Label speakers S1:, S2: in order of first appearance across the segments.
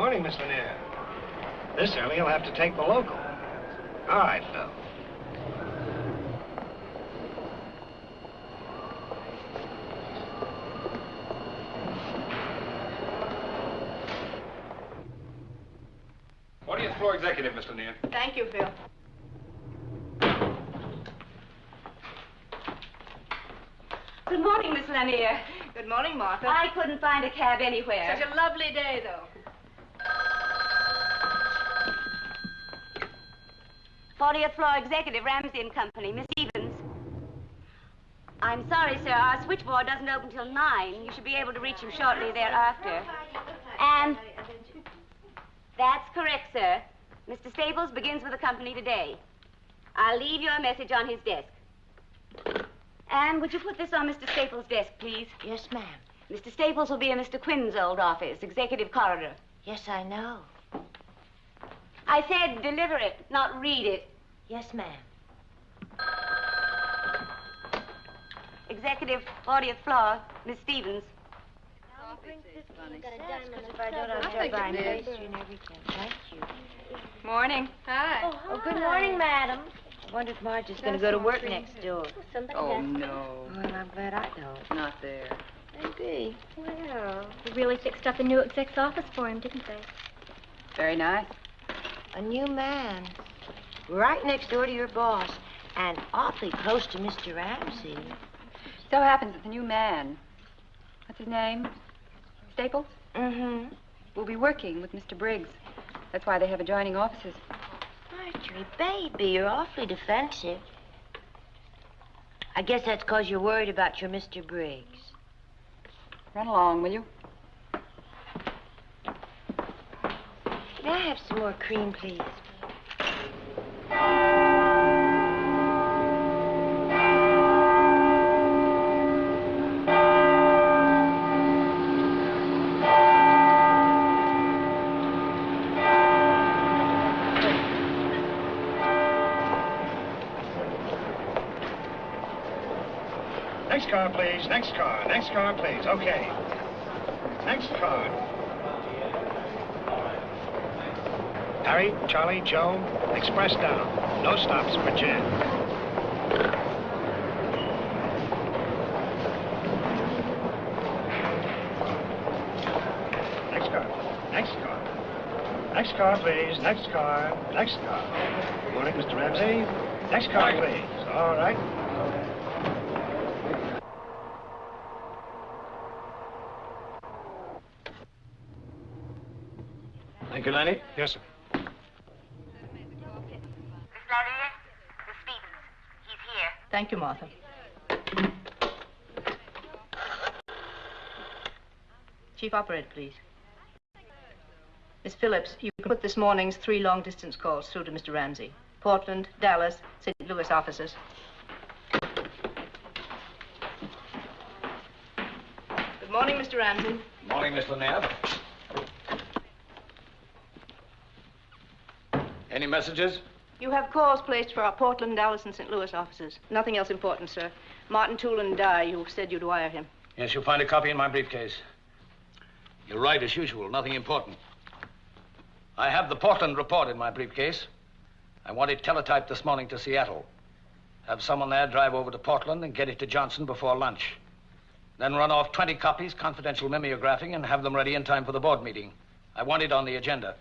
S1: morning, Miss Lanier. This early, you'll have to take the local. All right, Phil.
S2: Floor executive, Mr. Lanier.
S3: Thank you, Phil.
S4: Good morning, Miss Lanier.
S3: Good morning, Martha.
S4: I couldn't find a cab anywhere.
S3: Such a lovely day, though.
S4: 40th floor executive, Ramsey and Company, Miss Stevens. I'm sorry, sir. Our switchboard doesn't open till 9. You should be able to reach him shortly thereafter. And that's correct, sir. Mr. Staples begins with the company today. I'll leave you a message on his desk. And would you put this on Mr. Staples' desk, please?
S5: Yes, ma'am.
S4: Mr. Staples will be in Mr. Quinn's old office, executive corridor.
S5: Yes, I know.
S4: I said deliver it, not read it.
S5: Yes, ma'am.
S4: Executive, 40th floor, Miss Stevens.
S5: Thank you.
S3: Morning. Hi.
S5: Oh, good morning, madam. I wonder if Marge is going to go to work next door.
S3: Oh, no.
S5: Well, I'm glad I don't.
S3: Not there.
S5: Maybe.
S6: Well, they really fixed up the new exec's office for him, didn't they?
S3: Very nice.
S5: A new man. Right next door to your boss. And awfully close to Mr. Ramsey.
S3: So happens that the new man, what's his name? Staples?
S5: Mm-hmm.
S3: Will be working with Mr. Briggs. That's why they have adjoining offices.
S5: Marjorie, baby, you're awfully defensive. I guess that's because you're worried about your Mr. Briggs.
S3: Run along, will you?
S5: May I have some more cream, please?
S1: Next car, please. Next car. Next car, please. Okay. Next car. Harry, Charlie, Joe, express down. No stops for Jen. Next car. Next car. Next car, please. Next car. Next car. Good morning, Mr. Ramsey. Next car, please. All right.
S2: Thank you, Lenny.
S1: Yes, sir.
S4: Miss Lanier, Miss Stevens. He's here.
S3: Thank you, Martha. Chief Operator, please. Miss Phillips, you put this morning's 3 long-distance calls through to Mr. Ramsey. Portland, Dallas, St. Louis offices. Good morning, Mr. Ramsey.
S2: Morning, Miss Lanier. Any messages?
S3: You have calls placed for our Portland, Dallas, and St. Louis offices. Nothing else important, sir. Martin Toolan died. You said you'd wire him.
S2: Yes, you'll find a copy in my briefcase. You're right, as usual. Nothing important. I have the Portland report in my briefcase. I want it teletyped this morning to Seattle. Have someone there drive over to Portland and get it to Johnson before lunch. Then run off 20 copies, confidential mimeographing, and have them ready in time for the board meeting. I want it on the agenda.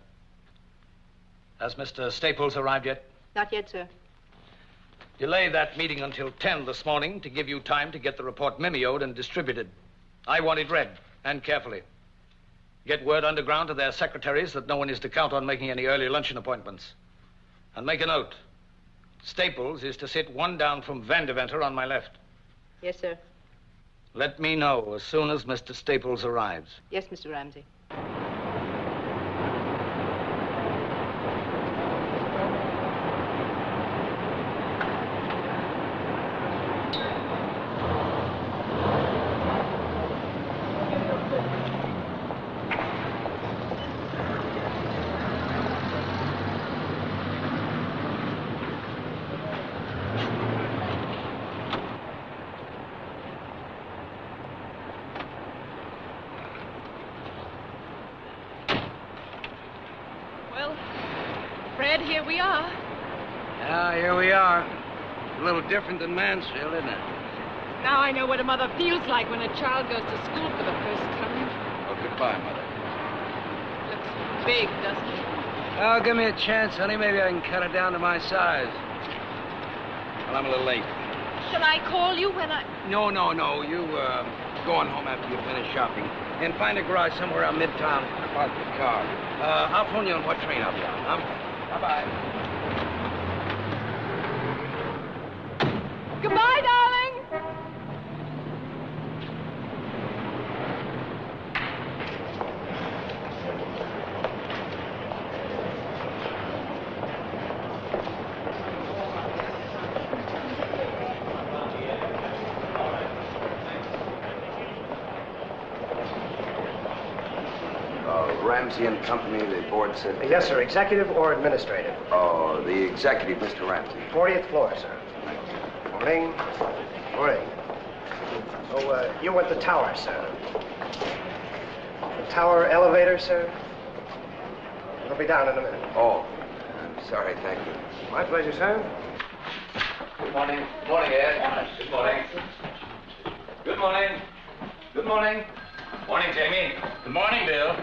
S2: Has Mr. Staples arrived yet?
S3: Not yet, sir.
S2: Delay that meeting until 10 this morning to give you time to get the report mimeoed and distributed. I want it read, and carefully. Get word underground to their secretaries that no one is to count on making any early luncheon appointments. And make a note. Staples is to sit 1 down from Vandeventer on my left.
S3: Yes, sir.
S2: Let me know as soon as Mr. Staples arrives.
S3: Yes, Mr. Ramsey.
S7: Ed, here we are.
S8: Yeah, here we are. A little different than Mansfield, isn't it?
S7: Now I know what a mother feels like when a child goes to school for the first time.
S8: Well, goodbye, Mother.
S7: Looks big, doesn't it?
S8: Oh, give me a chance, honey. Maybe I can cut it down to my size. Well, I'm a little late.
S7: Shall I call you when I...
S8: No. You, go on home after you finish shopping. And find a garage somewhere around Midtown and park the car. I'll phone you on what train I'll be on, huh? Bye-bye.
S7: Goodbye, darling.
S9: Ramsey and Company, the board said...
S1: Yes, sir. Executive or administrative?
S9: Oh, the executive, Mr. Ramsey.
S1: 40th floor, sir. Morning. Morning. Oh, you want the tower, sir. The tower elevator, sir? It'll be down in a minute.
S9: Oh, I'm sorry, thank you.
S1: My pleasure, sir.
S2: Good morning. Good morning, Ed. Good morning. Good morning. Good morning. Morning, Jamie. Good morning, Bill.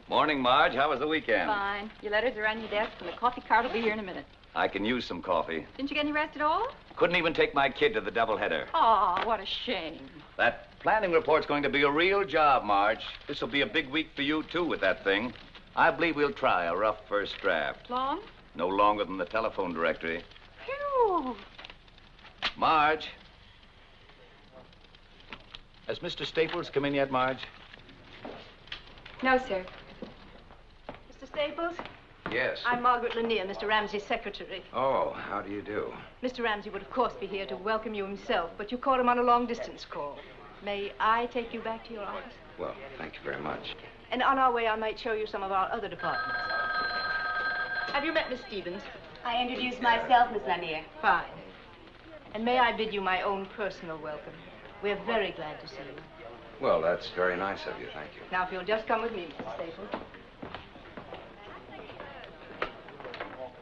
S10: Morning, Marge. How was the weekend?
S7: Fine. Your letters are on your desk, and the coffee cart will be here in a minute.
S10: I can use some coffee.
S7: Didn't you get any rest at all?
S10: Couldn't even take my kid to the doubleheader.
S7: Oh, what a shame.
S10: That planning report's going to be a real job, Marge. This will be a big week for you, too, with that thing. I believe we'll try a rough first draft.
S7: Long?
S10: No longer than the telephone directory.
S7: Phew.
S10: Marge. Has Mr. Staples come in yet, Marge?
S7: No, sir.
S3: Mr. Staples?
S9: Yes.
S3: I'm Margaret Lanier, Mr. Ramsey's secretary.
S9: Oh, how do you do?
S3: Mr. Ramsey would, of course, be here to welcome you himself, but you caught him on a long-distance call. May I take you back to your office?
S9: Well, thank you very much.
S3: And on our way, I might show you some of our other departments. Have you met Miss Stevens?
S4: I introduced myself, Miss Lanier.
S3: Fine. And may I bid you my own personal welcome. We're very glad to see you.
S9: Well, that's very nice of you, thank you.
S3: Now, if you'll just come with me, Mr. Staples.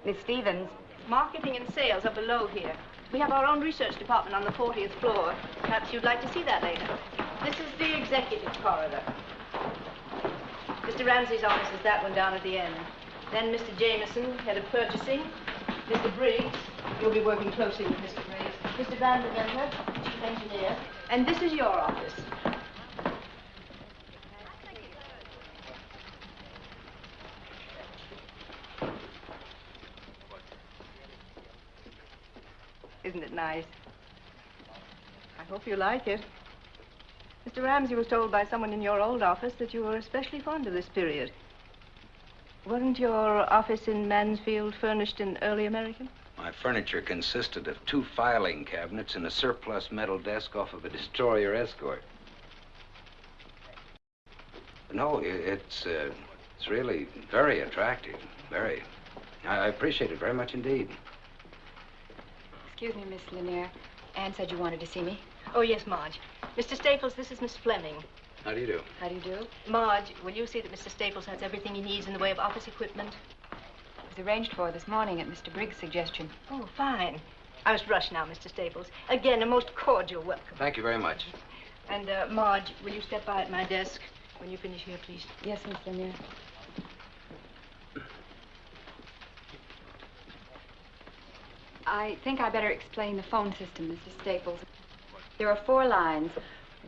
S4: Miss Stevens.
S3: Marketing and sales are below here. We have our own research department on the 40th floor. Perhaps you'd like to see that later. This is the executive corridor. Mr. Ramsey's office is that one down at the end. Then Mr. Jameson, head of purchasing. Mr. Briggs, you'll be working closely with Mr. Briggs. Mr. Vanderventer, chief engineer. And this is your office. Isn't it nice? I hope you like it. Mr. Ramsey was told by someone in your old office that you were especially fond of this period. Wasn't your office in Mansfield furnished in early American?
S9: My furniture consisted of 2 filing cabinets and a surplus metal desk off of a destroyer escort. No, it's really very attractive. Very. I appreciate it very much indeed.
S7: Excuse me, Miss Lanier. Anne said you wanted to see me.
S3: Oh, yes, Marge. Mr. Staples, this is Miss Fleming.
S9: How do you do?
S7: How do you do?
S3: Marge, will you see that Mr. Staples has everything he needs in the way of office equipment?
S7: It was arranged for this morning at Mr. Briggs' suggestion.
S3: Oh, fine. I must rush now, Mr. Staples. Again, a most cordial welcome.
S9: Thank you very much.
S3: And, Marge, will you step by at my desk when you finish here, please?
S7: Yes, Miss Lanier. I think I better explain the phone system, Mr. Staples. There are 4 lines.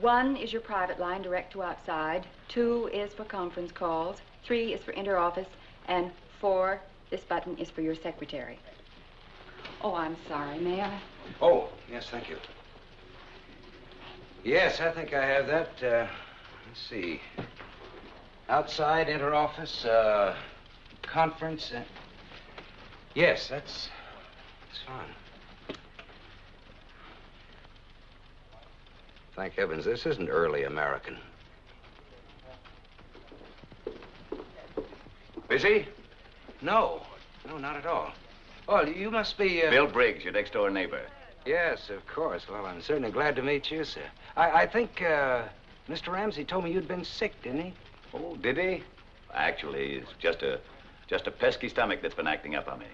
S7: 1 is your private line, direct to outside. 2 is for conference calls. 3 is for inter-office. And 4, this button is for your secretary. Oh, I'm sorry. May I?
S9: Oh, yes, thank you. Yes, I think I have that. Let's see. Outside, inter-office, conference. Yes, that's fine. Thank heavens, this isn't early American.
S10: Busy?
S9: No, not at all. Oh, you must be,
S10: Bill Briggs, your next-door neighbor.
S9: Yes, of course. Well, I'm certainly glad to meet you, sir. I think, Mr. Ramsey told me you'd been sick, didn't he?
S10: Oh, did he? Actually, it's just Just a pesky stomach that's been acting up on me.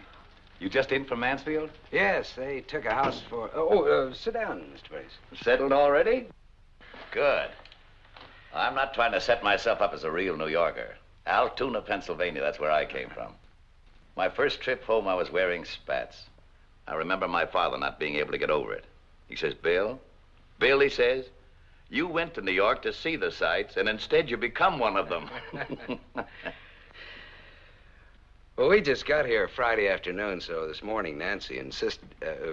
S10: You just in from Mansfield?
S9: Yes, they took a house for... sit down, Mr. Briggs.
S10: Settled already? Good. I'm not trying to set myself up as a real New Yorker. Altoona, Pennsylvania, that's where I came from. My first trip home, I was wearing spats. I remember my father not being able to get over it. He says, Bill, he says, you went to New York to see the sights, and instead you become one of them.
S9: Well, we just got here Friday afternoon, so this morning Nancy insisted,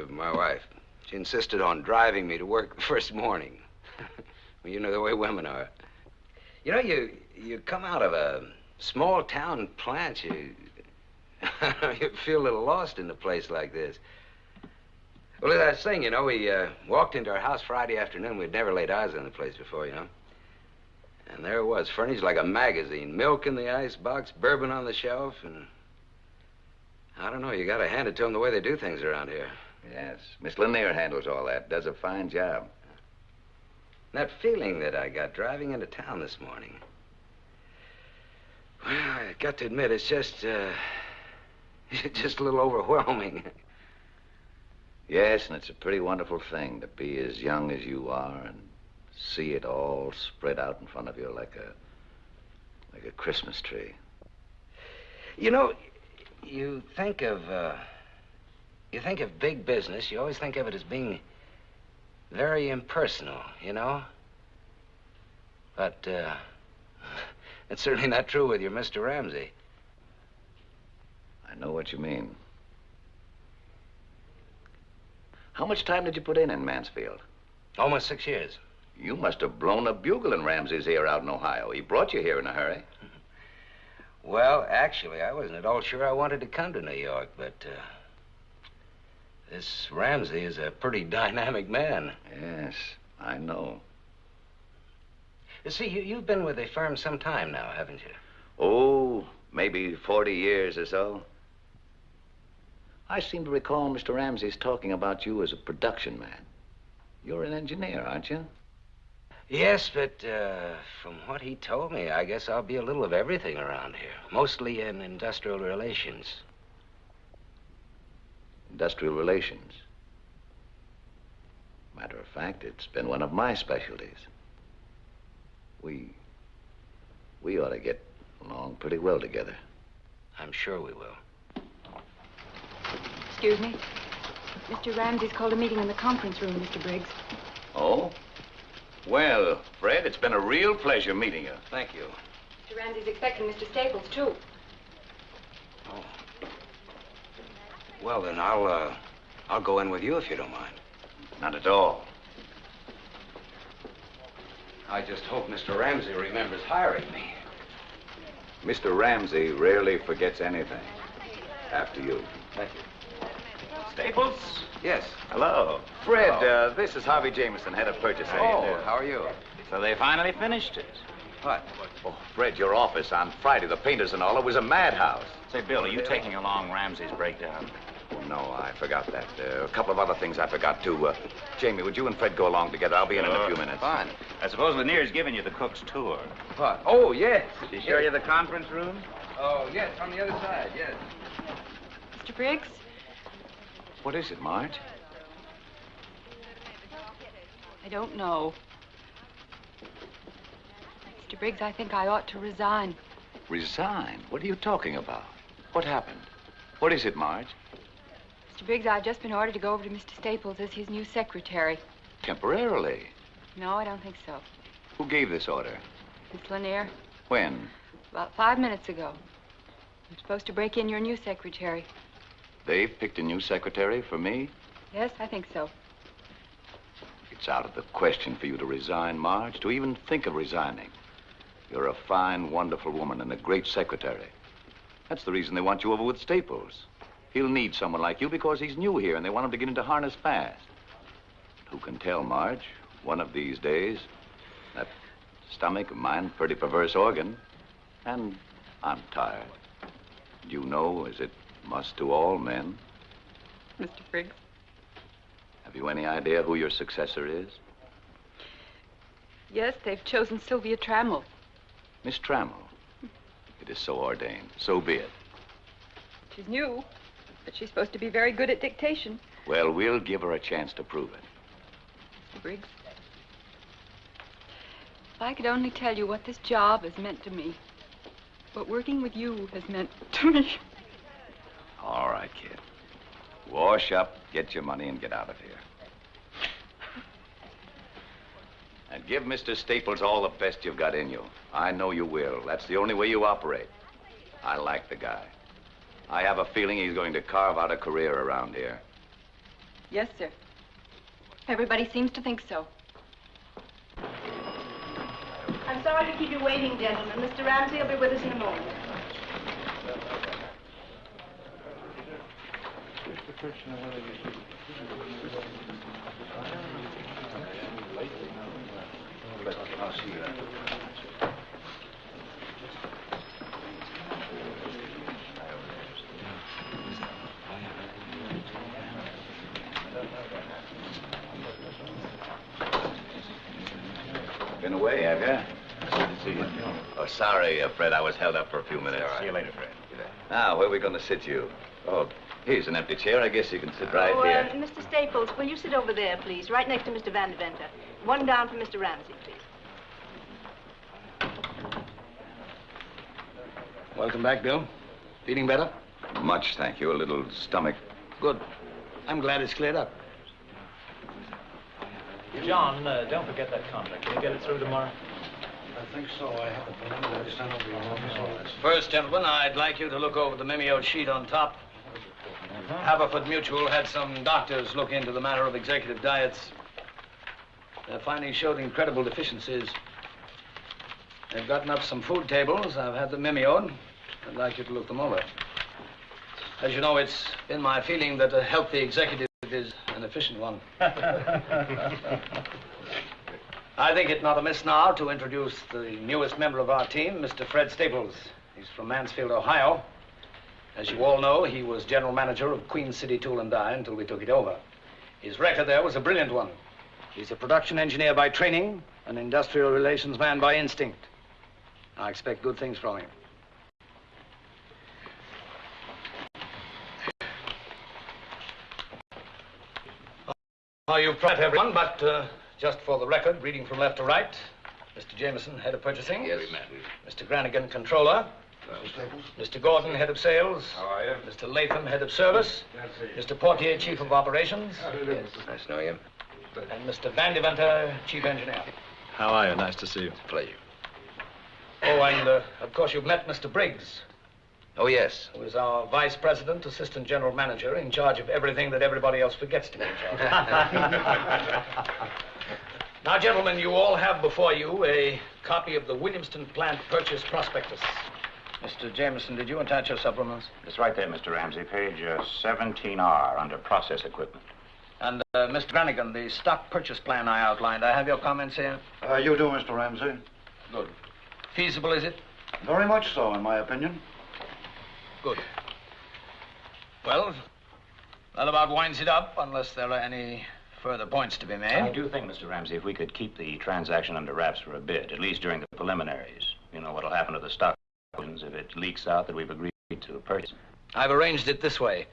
S9: my wife, she insisted on driving me to work the first morning. Well, you know the way women are. You know, you come out of a small town plant, you feel a little lost in a place like this. Well, as I was saying, you know, we walked into our house Friday afternoon. We'd never laid eyes on the place before, you know. And there it was, furnished like a magazine. Milk in the icebox, bourbon on the shelf, and... I don't know, you gotta hand it to them the way they do things around here.
S10: Yes, Miss Lanier handles all that, does a fine job.
S9: That feeling that I got driving into town this morning. Well, I got to admit, it's just a little overwhelming.
S10: Yes, and it's a pretty wonderful thing to be as young as you are and see it all spread out in front of you like a Christmas tree.
S9: You know, you think of big business, you always think of it as being very impersonal, you know? But, it's certainly not true with your Mr. Ramsey.
S10: I know what you mean. How much time did you put in Mansfield?
S9: Almost 6 years.
S10: You must have blown a bugle in Ramsey's ear out in Ohio. He brought you here in a hurry.
S9: Well, actually, I wasn't at all sure I wanted to come to New York, but, this Ramsey is a pretty dynamic man.
S10: Yes, I know.
S9: You see, you've been with the firm some time now, haven't you?
S10: Oh, maybe 40 years or so. I seem to recall Mr. Ramsey's talking about you as a production man. You're an engineer, aren't you?
S9: Yes, but from what he told me, I guess I'll be a little of everything around here. Mostly in industrial relations.
S10: Industrial relations? Matter of fact, it's been one of my specialties. We ought to get along pretty well together.
S9: I'm sure we will.
S7: Excuse me. Mr. Ramsey's called a meeting in the conference room, Mr. Briggs.
S10: Oh? Well, Fred, it's been a real pleasure meeting you.
S9: Thank you.
S7: Mr. Ramsey's expecting Mr. Staples, too.
S9: Oh. Well, then I'll go in with you if you don't mind.
S10: Not at all.
S9: I just hope Mr. Ramsey remembers hiring me.
S10: Mr. Ramsey rarely forgets anything. After you.
S9: Thank you.
S10: Staples?
S9: Yes.
S10: Hello. Fred,
S9: Hello.
S10: this is Harvey Jameson, head of purchasing.
S9: Oh, how are you?
S11: So they finally finished it.
S9: What?
S10: Oh, Fred, your office on Friday, the painters and all, it was a madhouse.
S11: Say, Bill, are you taking along Ramsey's breakdown?
S10: Oh, no, I forgot that. A couple of other things I forgot, too. Jamie, would you and Fred go along together? I'll be in a few minutes.
S9: Fine.
S11: I suppose Lanier's giving you the cook's tour.
S9: What? Oh, yes.
S11: Did he show you the conference room?
S9: Oh, yes, on the other side, yes.
S7: Mr. Briggs?
S10: What is it, Marge?
S7: I don't know. Mr. Briggs, I think I ought to resign.
S10: Resign? What are you talking about? What happened? What is it, Marge?
S7: Mr. Briggs, I've just been ordered to go over to Mr. Staples as his new secretary.
S10: Temporarily?
S7: No, I don't think so.
S10: Who gave this order?
S7: Miss Lanier,
S10: When?
S7: about 5 minutes ago. I'm supposed to break in your new secretary.
S10: They've picked a new secretary for me?
S7: Yes, I think so.
S10: It's out of the question for you to resign, Marge, to even think of resigning. You're a fine, wonderful woman and a great secretary. That's the reason they want you over with Staples. He'll need someone like you because he's new here and they want him to get into harness fast. Who can tell, Marge? One of these days, that stomach of mine, pretty perverse organ, and I'm tired. You know, as it must to all men.
S7: Mr. Briggs?
S10: Have you any idea who your successor is?
S7: Yes, they've chosen Sylvia Trammell.
S10: Miss Trammell. It is so ordained. So be it.
S7: She's new, but she's supposed to be very good at dictation.
S10: Well, we'll give her a chance to prove it.
S7: Mr. Briggs, if I could only tell you what this job has meant to me, what working with you has meant to me.
S10: All right, kid. Wash up, get your money, and get out of here. And give Mr. Staples all the best you've got in you. I know you will. That's the only way you operate. I like the guy. I have a feeling he's going to carve out a career around here.
S7: Yes, sir. Everybody seems to think so.
S3: I'm sorry to keep you waiting, gentlemen. Mr. Ramsey will be with us in a moment.
S10: I'll see you then. Been away, have you? Good to see you. Oh, sorry, Fred. I was held up for a few minutes.
S11: See you later, Fred.
S10: Now, where are we going to sit you? Oh, here's an empty chair. I guess you can sit right here.
S3: Mr. Staples, will you sit over there, please, right next to Mr. Van Deventer? One down for Mr. Ramsey, please.
S2: Welcome back, Bill. Feeling better?
S10: Much, thank you. A little stomach.
S2: Good. I'm glad it's cleared up.
S12: John, don't forget that contract. Can you get it through tomorrow?
S1: I think so. I have the preliminary sent over your office.
S2: First, gentlemen, I'd like you to look over the memo sheet on top. Haverford Mutual had some doctors look into the matter of executive diets. Their findings showed incredible deficiencies. They've gotten up some food tables. I've had them memoed. I'd like you to look them over. As you know, it's been my feeling that a healthy executive is an efficient one. I think it not amiss now to introduce the newest member of our team, Mr. Fred Staples. He's from Mansfield, Ohio. As you all know, he was general manager of Queen City Tool and Die until we took it over. His record there was a brilliant one. He's a production engineer by training, an industrial relations man by instinct. I expect good things from him. Oh, you've met everyone, but just for the record, reading from left to right, Mr. Jameson, head of purchasing.
S10: Yes, ma'am.
S2: Mr. Granigan, controller. Mr. Gordon, head of sales.
S10: How are you?
S2: Mr. Latham, head of service. Mr. Portier, chief of operations.
S9: Yes, nice to know you.
S2: And Mr. Van Deventer, chief engineer.
S12: How are you? Nice to see you.
S9: Pleasure.
S2: Oh, and of course you've met Mr. Briggs,
S9: Oh, yes.
S2: who is our vice president, assistant general manager, in charge of everything that everybody else forgets to be in charge of. Now, gentlemen, you all have before you a copy of the Williamston plant purchase prospectus. Mr. Jameson, did you attach your supplements?
S11: It's right there, Mr. Ramsey. Page 17R under process equipment.
S2: And, Mr. Granigan, the stock purchase plan I outlined, I have your comments here?
S13: You do, Mr. Ramsey.
S2: Good. Feasible, is it?
S13: Very much so, in my opinion.
S2: Good. Well, that about winds it up, unless there are any further points to be made.
S11: I do think, Mr. Ramsey, if we could keep the transaction under wraps for a bit, at least during the preliminaries. You know what'll happen to the stock if it leaks out that we've agreed to purchase.
S2: I've arranged it this way.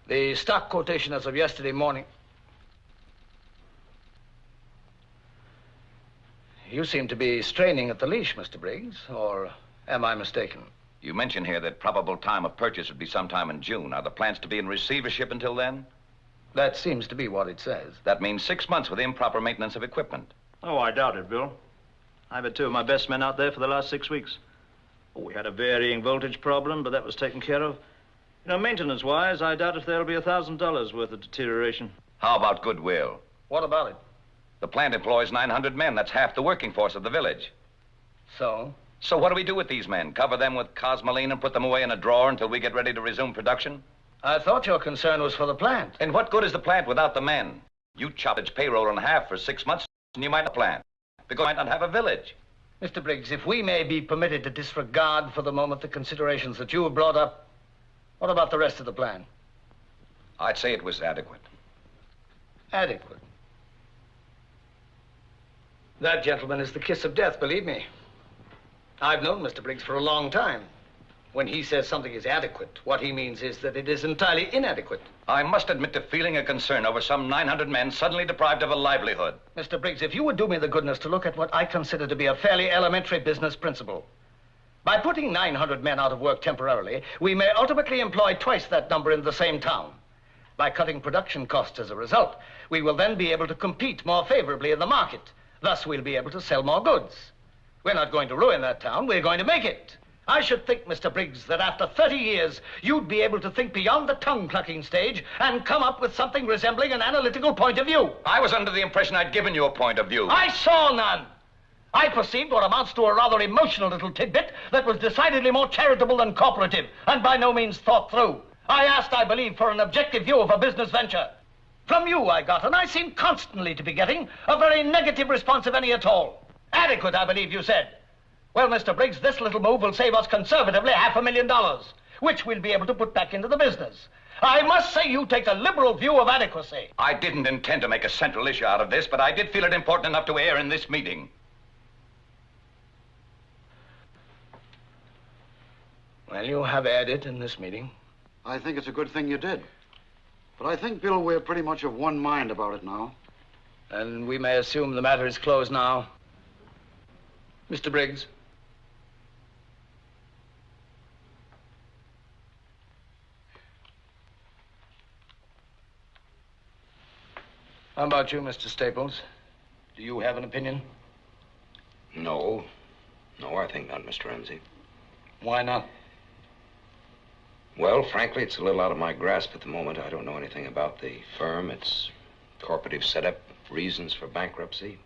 S2: The stock quotation as of yesterday morning... You seem to be straining at the leash, Mr. Briggs, or am I mistaken?
S10: You mentioned here that probable time of purchase would be sometime in June. Are the plants to be in receivership until then?
S2: That seems to be what it says.
S10: That means 6 months with improper maintenance of equipment.
S12: Oh, I doubt it, Bill. I've had two of my best men out there for the last 6 weeks. Oh, we had a varying voltage problem, but that was taken care of. You know, maintenance-wise, I doubt if there'll be $1,000 worth of deterioration.
S10: How about goodwill?
S2: What about it?
S10: The plant employs 900 men. That's half the working force of the village.
S2: So?
S10: So what do we do with these men? Cover them with cosmoline and put them away in a drawer until we get ready to resume production?
S2: I thought your concern was for the plant.
S10: And what good is the plant without the men? You chop its payroll in half for 6 months, and you might not plant, because you might not have a village.
S2: Mr. Briggs, if we may be permitted to disregard for the moment the considerations that you have brought up, what about the rest of the plan?
S10: I'd say it was adequate.
S2: Adequate. That, gentlemen, is the kiss of death, believe me. I've known Mr. Briggs for a long time. When he says something is adequate, what he means is that it is entirely inadequate.
S10: I must admit to feeling a concern over some 900 men suddenly deprived of a livelihood.
S2: Mr. Briggs, if you would do me the goodness to look at what I consider to be a fairly elementary business principle. By putting 900 men out of work temporarily, we may ultimately employ twice that number in the same town. By cutting production costs as a result, we will then be able to compete more favorably in the market. Thus, we'll be able to sell more goods. We're not going to ruin that town, we're going to make it. I should think, Mr. Briggs, that after 30 years, you'd be able to think beyond the tongue-clucking stage and come up with something resembling an analytical point of view.
S10: I was under the impression I'd given you a point of view.
S2: I saw none. I perceived what amounts to a rather emotional little tidbit that was decidedly more charitable than cooperative, and by no means thought through. I asked, I believe, for an objective view of a business venture. From you I got, and I seem constantly to be getting, a very negative response of any at all. Adequate, I believe you said. Well, Mr. Briggs, this little move will save us conservatively $500,000, which we'll be able to put back into the business. I must say you take a liberal view of adequacy.
S10: I didn't intend to make a central issue out of this, but I did feel it important enough to air in this meeting.
S2: Well, you have aired it in this meeting.
S13: I think it's a good thing you did. But I think, Bill, we're pretty much of one mind about it now.
S2: And we may assume the matter is closed now. Mr. Briggs. How about you, Mr. Staples? Do you have an opinion?
S9: No. No, I think not, Mr. Ramsey.
S2: Why not?
S9: Well, frankly, it's a little out of my grasp at the moment. I don't know anything about the firm, its corporative setup, reasons for bankruptcy,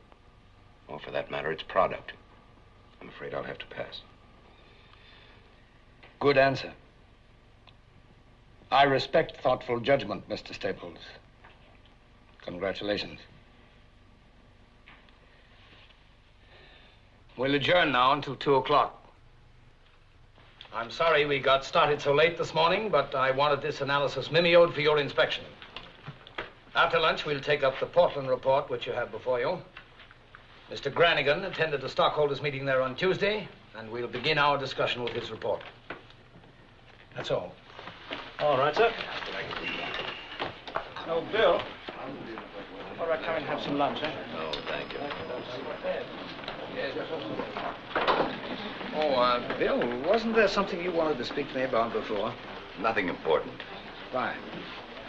S9: or for that matter, its product. I'm afraid I'll have to pass.
S2: Good answer. I respect thoughtful judgment, Mr. Staples. Congratulations. We'll adjourn now until 2 o'clock. I'm sorry we got started so late this morning, but I wanted this analysis mimeoed for your inspection. After lunch, we'll take up the Portland report, which you have before you. Mr. Granigan attended the stockholders' meeting there on Tuesday, and we'll begin our discussion with his report. That's all.
S12: All right, sir. Oh, Bill. All right, come and have some lunch, eh?
S9: No, thank you.
S2: Oh, Bill, wasn't there something you wanted to speak to me about before?
S10: Nothing important.
S2: Fine.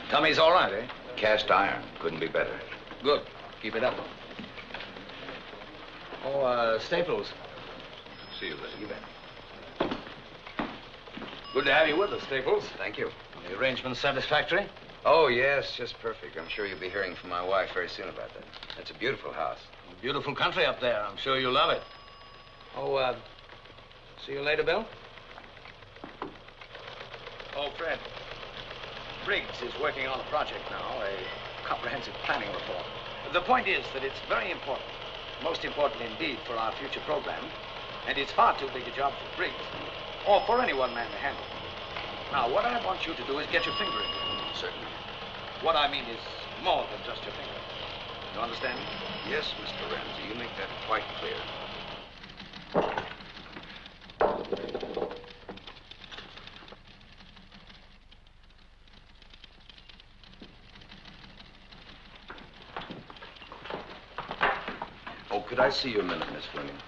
S2: Tummy's all right, eh?
S10: Cast iron. Couldn't be better.
S2: Good. Keep it up. Oh, Staples.
S10: See you then.
S2: You bet. Good to have you with us, Staples.
S9: Thank you.
S2: The arrangement's satisfactory?
S9: Oh, yes, just perfect. I'm sure you'll be hearing from my wife very soon about that. It's a beautiful house.
S2: Beautiful country up there. I'm sure you'll love it. Oh, see you later, Bill. Oh, Fred. Briggs is working on a project now, a comprehensive planning report. The point is that it's very important, most important indeed for our future program, and it's far too big a job for Briggs, or for any one man to handle. Now, what I want you to do is get your finger in it.
S9: Certainly. What I mean is more than just your finger. You understand me? Yes, Mr. Ramsey. You make that quite clear.
S10: Oh, could I see you a minute, Miss Fleming?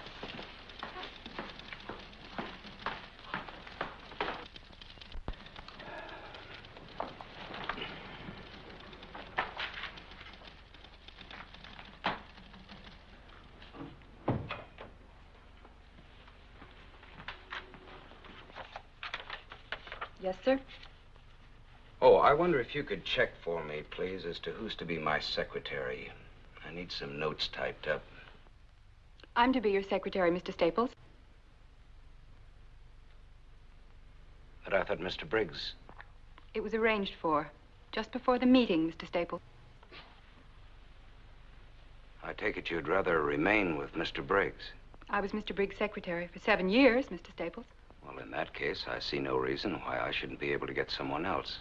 S7: Yes, sir?
S9: Oh, I wonder if you could check for me, please, as to who's to be my secretary. I need some notes typed up.
S7: I'm to be your secretary, Mr. Staples.
S9: But I thought Mr. Briggs.
S7: It was arranged for, just before the meeting, Mr. Staples.
S9: I take it you'd rather remain with Mr. Briggs.
S7: I was Mr. Briggs' secretary for 7 years, Mr. Staples.
S9: Well, in that case, I see no reason why I shouldn't be able to get someone else.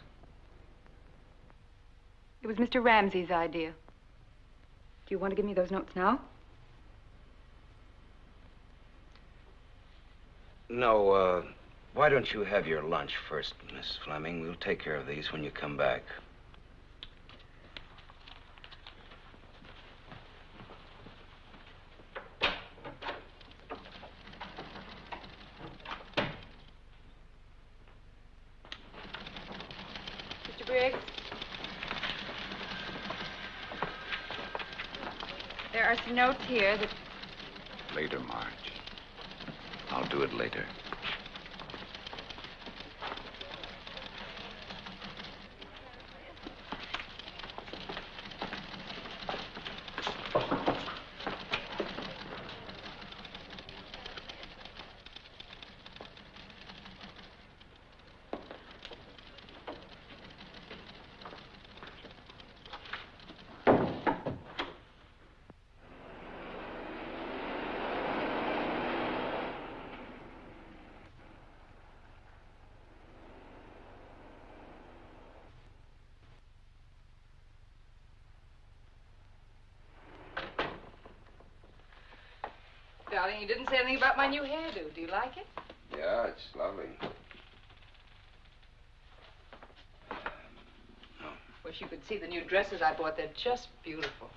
S7: It was Mr. Ramsey's idea. Do you want to give me those notes now?
S9: No, Why don't you have your lunch first, Miss Fleming? We'll take care of these when you come back.
S7: Mr. Briggs? There are some notes here that...
S10: Later, Marge. I'll do it later.
S7: Darling, you didn't say anything about my new hairdo. Do you like it?
S9: Yeah, it's lovely.
S7: Wish you could see the new dresses I bought. They're just beautiful.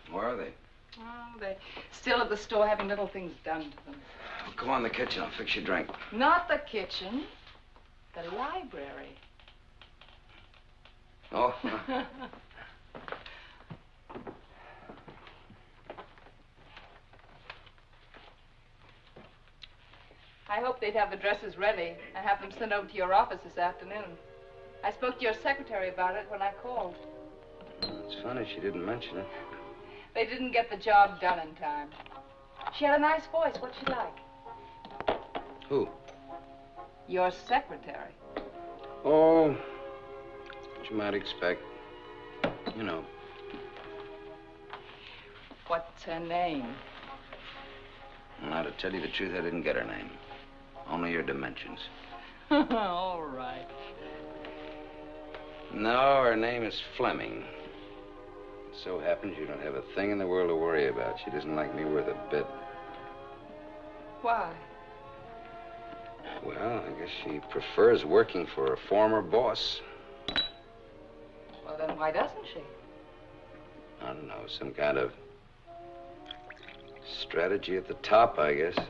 S9: Where are they?
S7: Oh, they're still at the store having little things done to them.
S9: Oh, come on in the kitchen. I'll fix you a drink.
S7: Not the kitchen. The library.
S9: Oh.
S7: I hope they'd have the dresses ready and have them sent over to your office this afternoon. I spoke to your secretary about it when I called.
S9: It's funny she didn't mention it.
S7: They didn't get the job done in time. She had a nice voice. What'd she like?
S9: Who?
S7: Your secretary.
S9: Oh, what you might expect. You know.
S7: What's her name?
S9: Now, to tell you the truth, I didn't get her name. Only her dimensions.
S7: All right.
S9: No, her name is Fleming. It so happens you don't have a thing in the world to worry about. She doesn't like me worth a bit.
S7: Why?
S9: Well, I guess she prefers working for a former boss.
S7: Well, then why doesn't she?
S9: I don't know, some kind of strategy at the top, I guess.
S7: That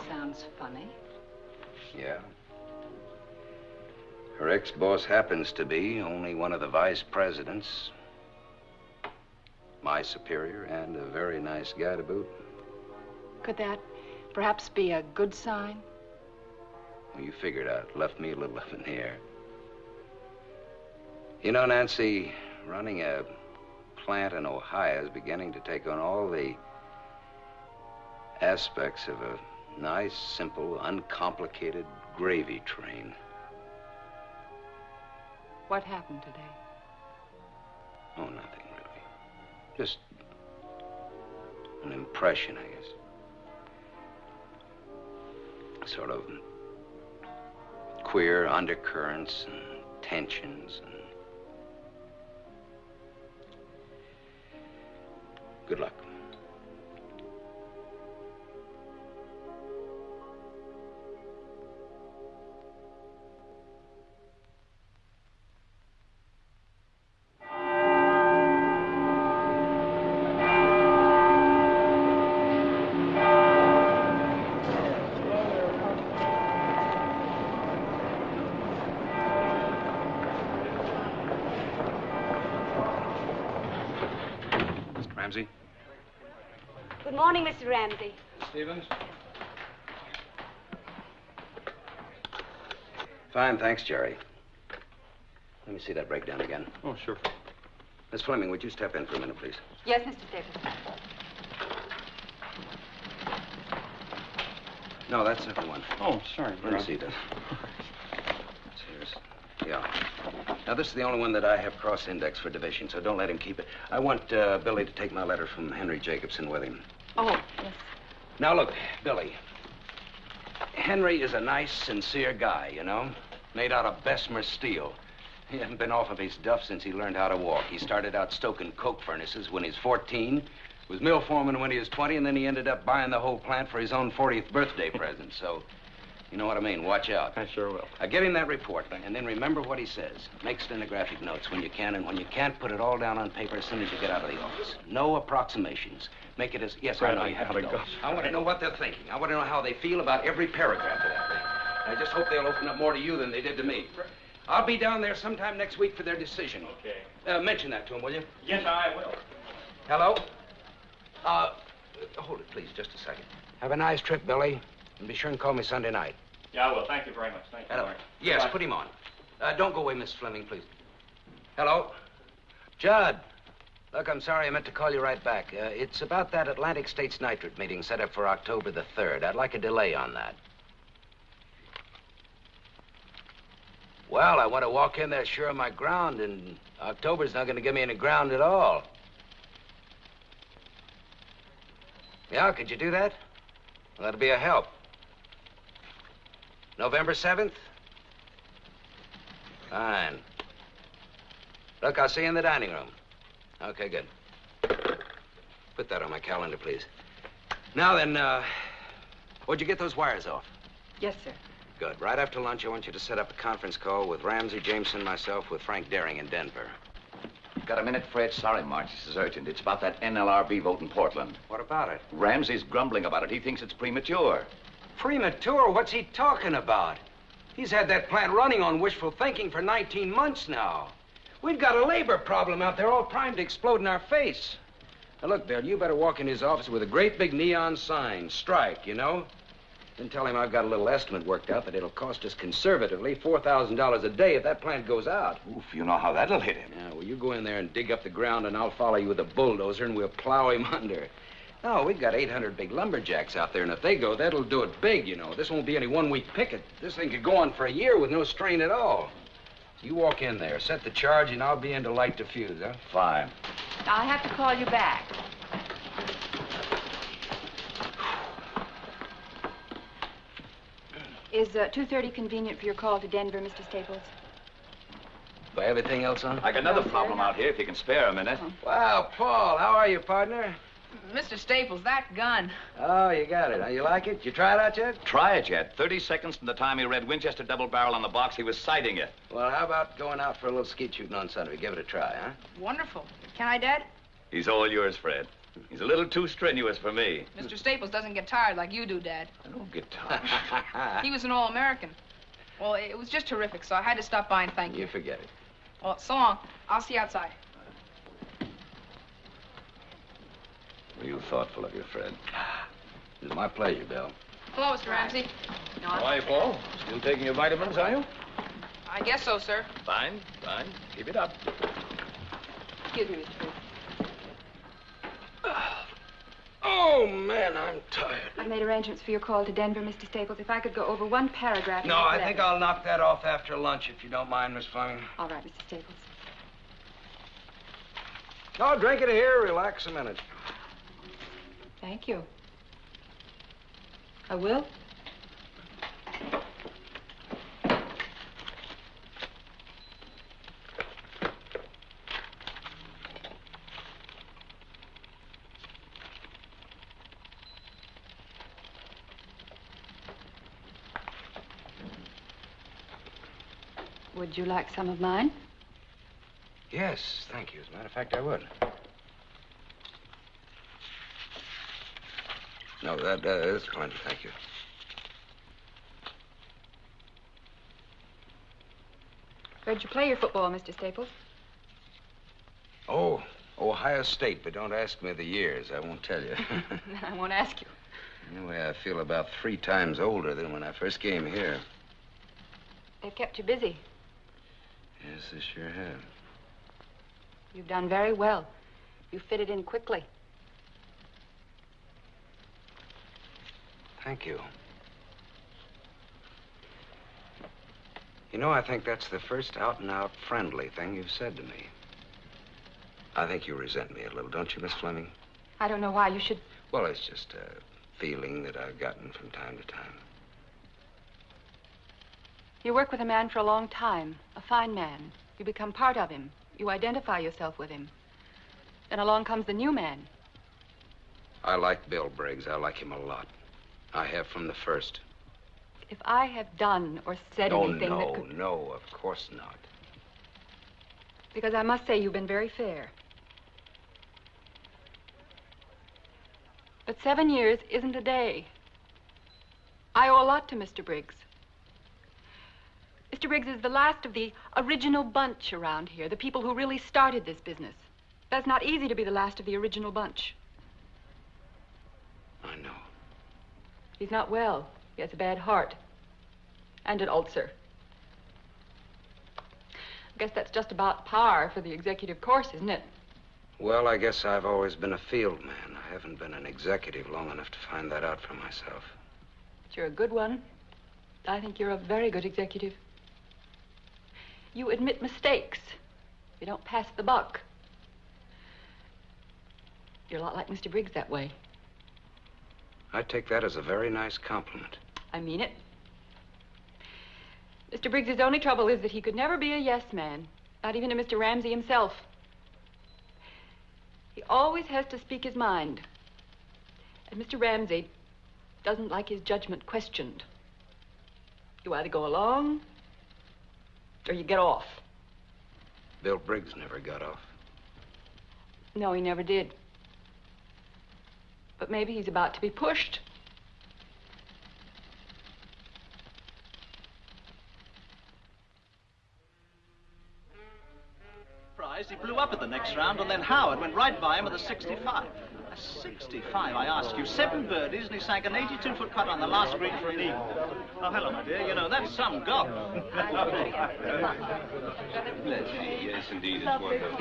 S7: sounds funny.
S9: Yeah. Her ex-boss happens to be only one of the vice presidents. My superior, and a very nice guy to boot.
S7: Could that perhaps be a good sign?
S9: Well, you figured out. Left me a little up in the air. You know, Nancy, running a plant in Ohio is beginning to take on all the aspects of a nice, simple, uncomplicated gravy train.
S7: What happened today?
S9: Oh, nothing really. Just an impression, I guess. Sort of queer undercurrents and tensions and... Good luck. Ramsey?
S4: Good morning, Mr. Ramsey.
S2: Stevens?
S9: Fine, thanks, Jerry. Let me see that breakdown again.
S12: Oh, sure.
S9: Miss Fleming, would you step in for a minute, please?
S7: Yes, Mr. Staples.
S9: No, that's not the one.
S12: Oh, sorry.
S9: Let me see that. Yeah. Now, this is the only one that I have cross-indexed for division, so don't let him keep it. I want Billy to take my letter from Henry Jacobson with him.
S7: Oh, yes.
S9: Now, look, Billy. Henry is a nice, sincere guy, you know? Made out of Bessemer steel. He hasn't been off of his duff since he learned how to walk. He started out stoking coke furnaces when he was 14. Was mill foreman when he was 20, and then he ended up buying the whole plant for his own 40th birthday present. So, you know what I mean. Watch out.
S14: I sure will.
S9: Get him that report, and then remember what he says. Make stenographic notes when you can, and when you can't, put it all down on paper as soon as you get out of the office. No approximations. Make it as... Yes, I know you have to go. I want to know what they're thinking. I want to know how they feel about every paragraph of that thing. I just hope they'll open up more to you than they did to me. I'll be down there sometime next week for their decision.
S14: Okay.
S9: Mention that to them, will you?
S14: Yes, I will.
S9: Hello? Hold it, please, just a second. Have a nice trip, Billy. And be sure and call me Sunday night.
S14: Yeah, I will. Thank you very much. Thank you.
S9: Yes,
S14: Bye.
S9: put him on. Don't go away, Miss Fleming, please. Hello? Judd. Look, I'm sorry. I meant to call you right back. It's about that Atlantic States Nitrate meeting set up for October the 3rd. I'd like a delay on that. Well, I want to walk in there sure of my ground, and October's not going to give me any ground at all. Yeah, could you do that? Well, that'd be a help. November 7th? Fine. Look, I'll see you in the dining room. Okay, good. Put that on my calendar, please. Now then, where'd you get those wires off?
S7: Yes, sir.
S9: Good. Right after lunch, I want you to set up a conference call with Ramsey, Jameson, myself, with Frank Daring in Denver.
S10: Got a minute, Fred? Sorry, Marge. This is urgent. It's about that NLRB vote in Portland.
S9: What about it?
S10: Ramsey's grumbling about it. He thinks it's premature.
S9: Premature? What's he talking about? He's had that plant running on wishful thinking for 19 months now. We've got a labor problem out there all primed to explode in our face. Now, look, Bill, you better walk in his office with a great big neon sign, strike, you know? Then tell him I've got a little estimate worked out that it'll cost us conservatively $4,000 a day if that plant goes out.
S10: Oof, you know how that'll hit him.
S9: Yeah, well, you go in there and dig up the ground, and I'll follow you with a bulldozer, and we'll plow him under. No, we've got 800 big lumberjacks out there, and if they go, that'll do it big, you know. This won't be any one-week picket. This thing could go on for a year with no strain at all. You walk in there, set the charge, and I'll be in to light the fuse, huh?
S10: Fine.
S7: I'll have to call you back. Is 2:30 convenient for your call to Denver, Mr. Staples?
S9: Do I have anything else on?
S10: I got another problem out here, if you can spare a minute.
S9: Well, Paul, how are you, partner?
S15: Mr. Staples, that gun.
S9: Oh, you got it. Huh? You like it? You try it out yet?
S10: Try it yet. 30 seconds from the time he read Winchester double barrel on the box, he was sighting it.
S9: Well, how about going out for a little skeet shooting on Sunday? Give it a try, huh?
S15: Wonderful. Can I, Dad?
S10: He's all yours, Fred. He's a little too strenuous for me.
S15: Mr. Staples doesn't get tired like you do, Dad.
S10: I don't get tired.
S15: He was an All-American. Well, it was just terrific, so I had to stop by and thank you.
S9: You forget it.
S15: Well, so long. I'll see you outside.
S10: Real thoughtful of you, Fred.
S9: It's my pleasure, Bill.
S15: Hello, Mr. Ramsey.
S10: Hi, Paul. Still taking your vitamins, are you?
S15: I guess so, sir.
S10: Fine, fine. Keep it up.
S7: Excuse me, Mr. Prince.
S9: Oh, man, I'm tired.
S7: I've made arrangements for your call to Denver, Mr. Staples. If I could go over one paragraph... in
S9: No,
S7: this
S9: I
S7: letter.
S9: think I'll knock that off after lunch, if you don't mind, Miss Fleming.
S7: All right, Mr. Staples.
S9: Oh, drink it here. Relax a minute.
S7: Thank you. I will. Would you like some of mine?
S9: Yes, thank you. As a matter of fact, I would. No, that is plenty, thank you.
S7: Where'd you play your football, Mr. Staples?
S9: Oh, Ohio State, but don't ask me the years. I won't tell you.
S7: I won't ask you.
S9: Anyway, I feel about 3 times older than when I first came here.
S7: They've kept you busy.
S9: Yes, they sure have.
S7: You've done very well. You fitted in quickly.
S9: Thank you. You know, I think that's the first out-and-out friendly thing you've said to me. I think you resent me a little, don't you, Miss Fleming?
S7: I don't know why you should...
S9: Well, it's just a feeling that I've gotten from time to time.
S7: You work with a man for a long time, a fine man. You become part of him. You identify yourself with him. Then along comes the new man.
S9: I like Bill Briggs. I like him a lot. I have from the first.
S7: If I have done or said anything that could...
S9: No, of course not.
S7: Because I must say you've been very fair. But 7 years isn't a day. I owe a lot to Mr. Briggs. Mr. Briggs is the last of the original bunch around here, the people who really started this business. That's not easy to be the last of the original bunch.
S9: I know.
S7: He's not well. He has a bad heart. And an ulcer. I guess that's just about par for the executive course, isn't it?
S9: Well, I guess I've always been a field man. I haven't been an executive long enough to find that out for myself.
S7: But you're a good one. I think you're a very good executive. You admit mistakes. You don't pass the buck. You're a lot like Mr. Briggs that way.
S9: I take that as a very nice compliment.
S7: I mean it. Mr. Briggs's only trouble is that he could never be a yes man, not even to Mr. Ramsey himself. He always has to speak his mind. And Mr. Ramsey doesn't like his judgment questioned. You either go along or you get off.
S9: Bill Briggs never got off.
S7: No, he never did. But maybe he's about to be pushed.
S12: He blew up at the next round, and then Howard went right by him with a 65. A 65, I ask you. 7 birdies, and he sank an 82-foot putt on the last green for an eagle. Oh, hello, my dear. You know, that's some golf.
S9: Yes, indeed, it's wonderful.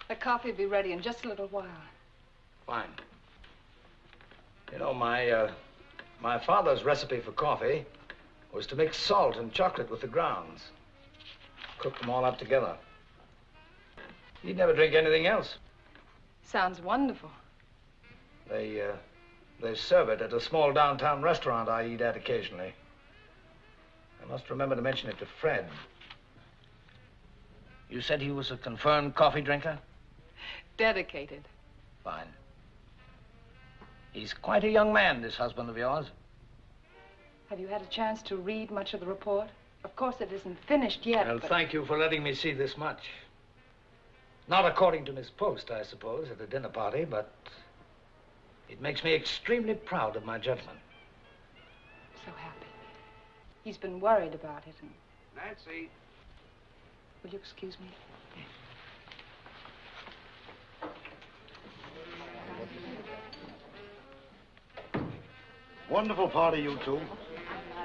S15: The coffee will be ready in just a little while.
S2: Fine. You know, my father's recipe for coffee was to mix salt and chocolate with the grounds. Cook them all up together. He'd never drink anything else.
S15: Sounds wonderful.
S2: They serve it at a small downtown restaurant I eat at occasionally. I must remember to mention it to Fred. You said he was a confirmed coffee drinker?
S15: Dedicated.
S2: Fine. He's quite a young man, this husband of yours.
S15: Have you had a chance to read much of the report? Of course, it isn't finished yet,
S2: Well,
S15: but...
S2: thank you for letting me see this much. Not according to Miss Post, I suppose, at a dinner party, but it makes me extremely proud of my judgment.
S15: So happy. He's been worried about it, and...
S9: Nancy.
S15: Will you excuse me?
S13: Wonderful party, you two.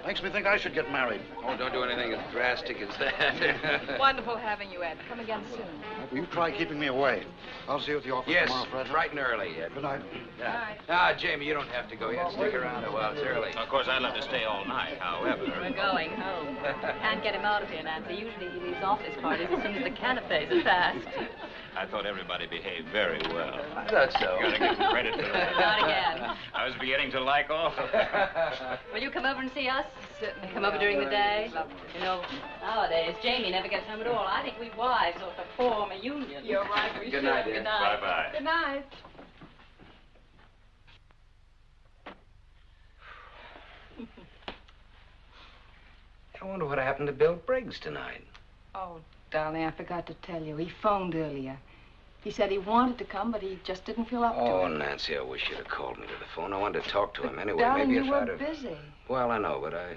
S13: Makes me think I should get married.
S9: Oh, don't do anything as drastic as that.
S15: Wonderful having you, Ed. Come again soon.
S13: Will you try keeping me away? I'll see you at the office
S9: Yes,
S13: tomorrow, Fred.
S9: bright and early, Ed.
S13: Good night.
S9: Yeah. Ah, Jamie, you don't have to go yet. Stick around a while. It's early.
S11: Of course, I'd love to stay all night, however.
S16: We're going home. Can't get him out of here, Nancy. Usually he leaves office parties as soon as the canapes are passed.
S11: I thought everybody behaved very well.
S9: I thought so.
S11: Gotta give them credit for that.
S16: Not again.
S11: I was beginning to like all of them.
S16: Will you come over and see us?
S15: Certainly.
S16: Come over during the day? You know, nowadays, Jamie never gets home at all. I think we wives ought to form a union.
S15: You're right, we
S9: Good
S15: should.
S9: night, dear.
S16: Good night.
S11: Bye-bye.
S15: Good night.
S9: I wonder what happened to Bill Briggs tonight.
S15: Oh, darling, I forgot to tell you. He phoned earlier. He said he wanted to come, but he just didn't feel up to
S9: Oh,
S15: it.
S9: Nancy, I wish you'd have called me to the phone. I wanted to talk to him anyway.
S15: Darling,
S9: Maybe
S15: you
S9: if
S15: were
S9: I'd have...
S15: busy.
S9: Well, I know, but I...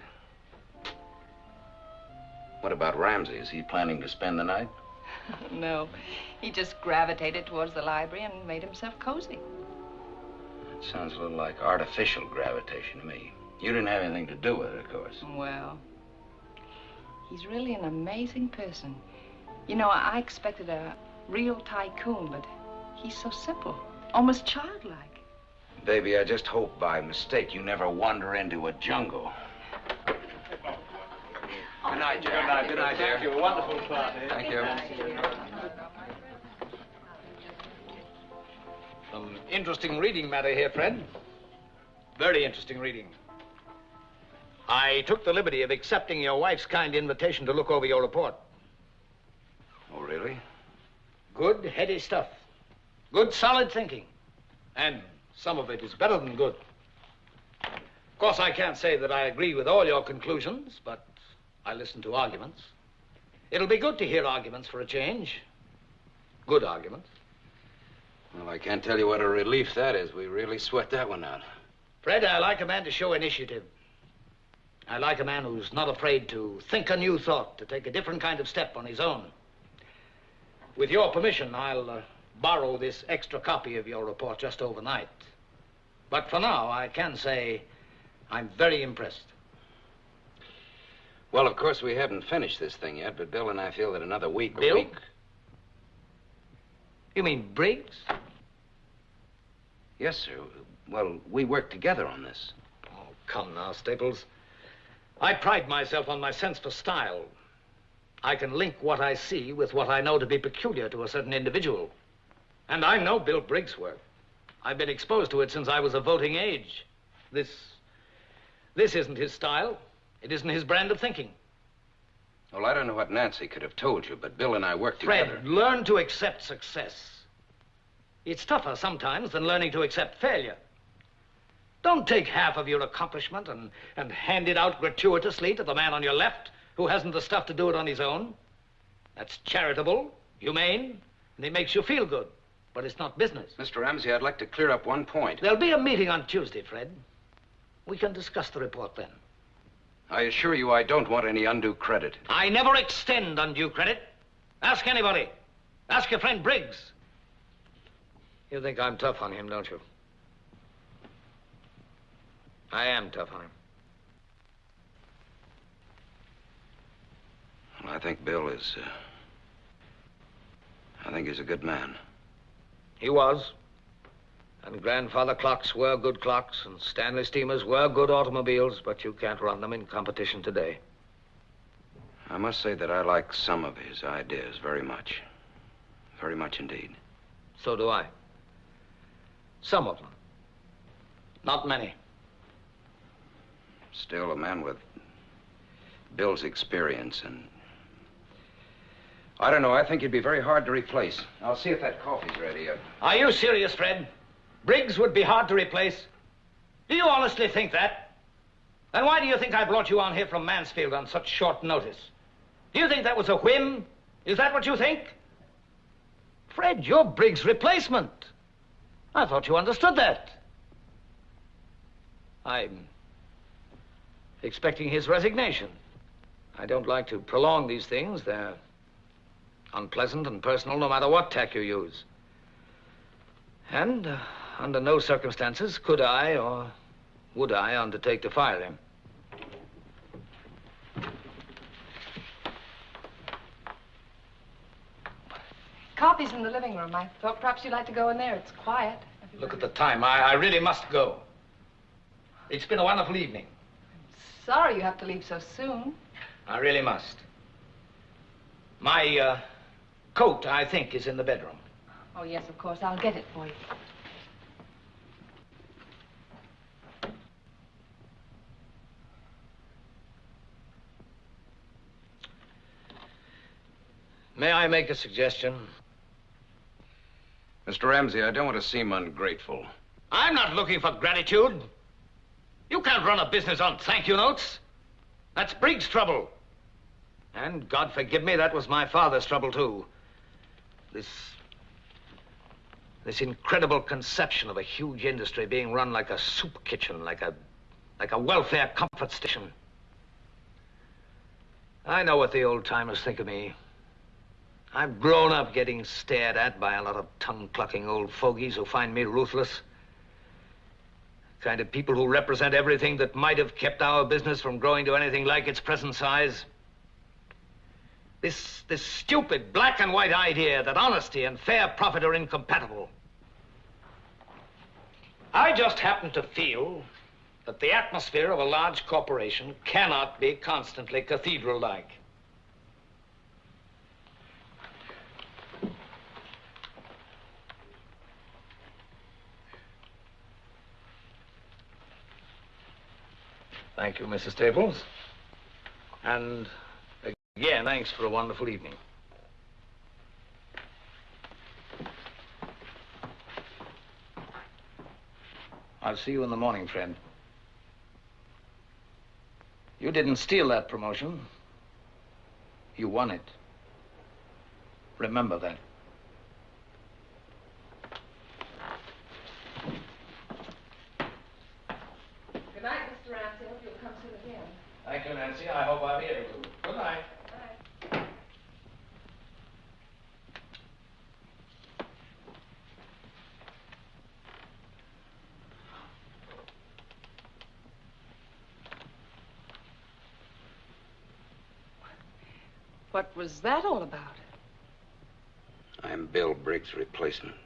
S9: What about Ramsey? Is he planning to spend the night?
S15: No. He just gravitated towards the library and made himself cozy.
S9: It sounds a little like artificial gravitation to me. You didn't have anything to do with it, of course.
S15: Well, he's really an amazing person. You know, I expected a real tycoon, but he's so simple, almost childlike.
S9: Baby, I just hope by mistake you never wander into a jungle. Good night, Jack. Good night, dear.
S12: Thank you. A wonderful party.
S9: Thank you.
S2: Interesting reading matter here, Fred. Very interesting reading. I took the liberty of accepting your wife's kind invitation to look over your report.
S9: Oh, really?
S2: Good, heady stuff. Good, solid thinking. And some of it is better than good. Of course, I can't say that I agree with all your conclusions, but I listen to arguments. It'll be good to hear arguments for a change. Good arguments.
S9: Well, I can't tell you what a relief that is. We really sweat that one out.
S2: Fred, I like a man to show initiative. I like a man who's not afraid to think a new thought, to take a different kind of step on his own. With your permission, I'll borrow this extra copy of your report just overnight. But for now, I can say I'm very impressed.
S9: Well, of course, we haven't finished this thing yet, but Bill and I feel that another week...
S2: Bill? You mean Briggs?
S9: Yes, sir. Well, we work together on this.
S2: Oh, come now, Staples. I pride myself on my sense for style. I can link what I see with what I know to be peculiar to a certain individual. And I know Bill Briggs' work. I've been exposed to it since I was of voting age. This isn't his style. It isn't his brand of thinking.
S9: Well, I don't know what Nancy could have told you, but Bill and I work together.
S2: Fred, learn to accept success. It's tougher sometimes than learning to accept failure. Don't take half of your accomplishment and hand it out gratuitously to the man on your left who hasn't the stuff to do it on his own. That's charitable, humane, and it makes you feel good. But it's not business.
S9: Mr. Ramsey, I'd like to clear up one point.
S2: There'll be a meeting on Tuesday, Fred. We can discuss the report then.
S9: I assure you I don't want any undue credit.
S2: I never extend undue credit. Ask anybody. Ask your friend Briggs. You think I'm tough on him, don't you? I am tough on him.
S9: Well, I think Bill is... I think he's a good man.
S2: He was. And grandfather clocks were good clocks, and Stanley steamers were good automobiles, but you can't run them in competition today.
S9: I must say that I like some of his ideas very much. Very much indeed.
S2: So do I. Some of them. Not many.
S9: Still, a man with Bill's experience and... I don't know, I think he'd be very hard to replace. I'll see if that coffee's ready.
S2: Are you serious, Fred? Briggs would be hard to replace? Do you honestly think that? Then why do you think I brought you on here from Mansfield on such short notice? Do you think that was a whim? Is that what you think? Fred, you're Briggs' replacement. I thought you understood that. I'm expecting his resignation. I don't like to prolong these things. They're unpleasant and personal no matter what tack you use. And under no circumstances could I or would I undertake to fire him.
S15: Coffee's in the living room. I thought perhaps you'd like to go in there. It's quiet.
S2: Look at the time. I really must go. It's been a wonderful evening.
S15: Sorry you have to leave so soon.
S2: I really must. My coat, I think, is in the bedroom.
S15: Oh, yes, of course. I'll get it for you.
S2: May I make a suggestion?
S9: Mr. Ramsey, I don't want to seem ungrateful.
S2: I'm not looking for gratitude. You can't run a business on thank you notes. That's Briggs' trouble. And God forgive me, that was my father's trouble, too. This incredible conception of a huge industry being run like a soup kitchen, like a welfare comfort station. I know what the old-timers think of me. I've grown up getting stared at by a lot of tongue-clucking old fogies who find me ruthless. Kind of people who represent everything that might have kept our business from growing to anything like its present size. This stupid black and white idea that honesty and fair profit are incompatible. I just happen to feel that the atmosphere of a large corporation cannot be constantly cathedral-like. Thank you, Mrs. Staples. And again, thanks for a wonderful evening. I'll see you in the morning, Fred. You didn't steal that promotion. You won it. Remember that.
S15: Good night, Mr. Ramsey. I hope you'll come soon again.
S2: Thank you, Nancy. I hope I'll be able to. Good night.
S15: What was that all about?
S9: I'm Bill Briggs' replacement.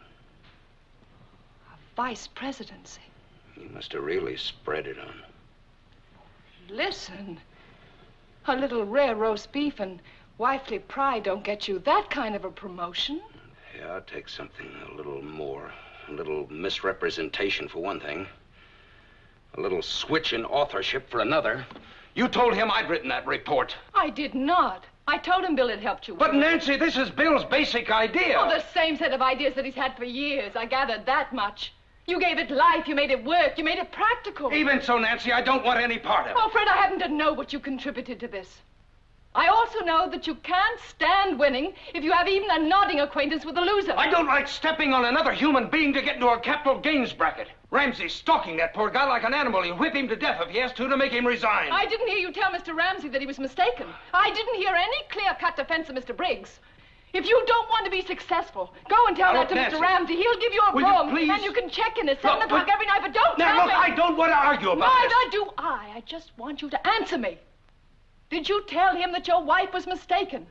S15: Vice presidency.
S9: You must have really spread it on.
S15: Listen, a little rare roast beef and wifely pride don't get you that kind of a promotion.
S9: Yeah, it takes something a little more. A little misrepresentation for one thing. A little switch in authorship for another. You told him I'd written that report.
S15: I did not. I told him Bill had helped you with
S9: But
S15: it.
S9: Nancy, this is Bill's basic idea.
S15: Oh, the same set of ideas that he's had for years. I gathered that much. You gave it life, you made it work, you made it practical.
S9: Even so, Nancy, I don't want any part of it.
S15: Oh, Fred, I happen to know what you contributed to this. I also know that you can't stand winning if you have even a nodding acquaintance with the loser.
S9: I don't like stepping on another human being to get into a capital gains bracket. Ramsey's stalking that poor guy like an animal. He'll whip him to death if he has to make him resign.
S15: I didn't hear you tell Mr. Ramsey that he was mistaken. I didn't hear any clear-cut defense of Mr. Briggs. If you don't want to be successful, go and tell that to
S9: Nancy,
S15: Mr. Ramsey. He'll give you a
S9: will you
S15: broom,
S9: please?
S15: and you can check in at 7
S9: Look,
S15: o'clock every night, but don't
S9: Now,
S15: tell
S9: look,
S15: me.
S9: I don't want to argue about this.
S15: Neither do I. I just want you to answer me. Did you tell him that your wife was mistaken?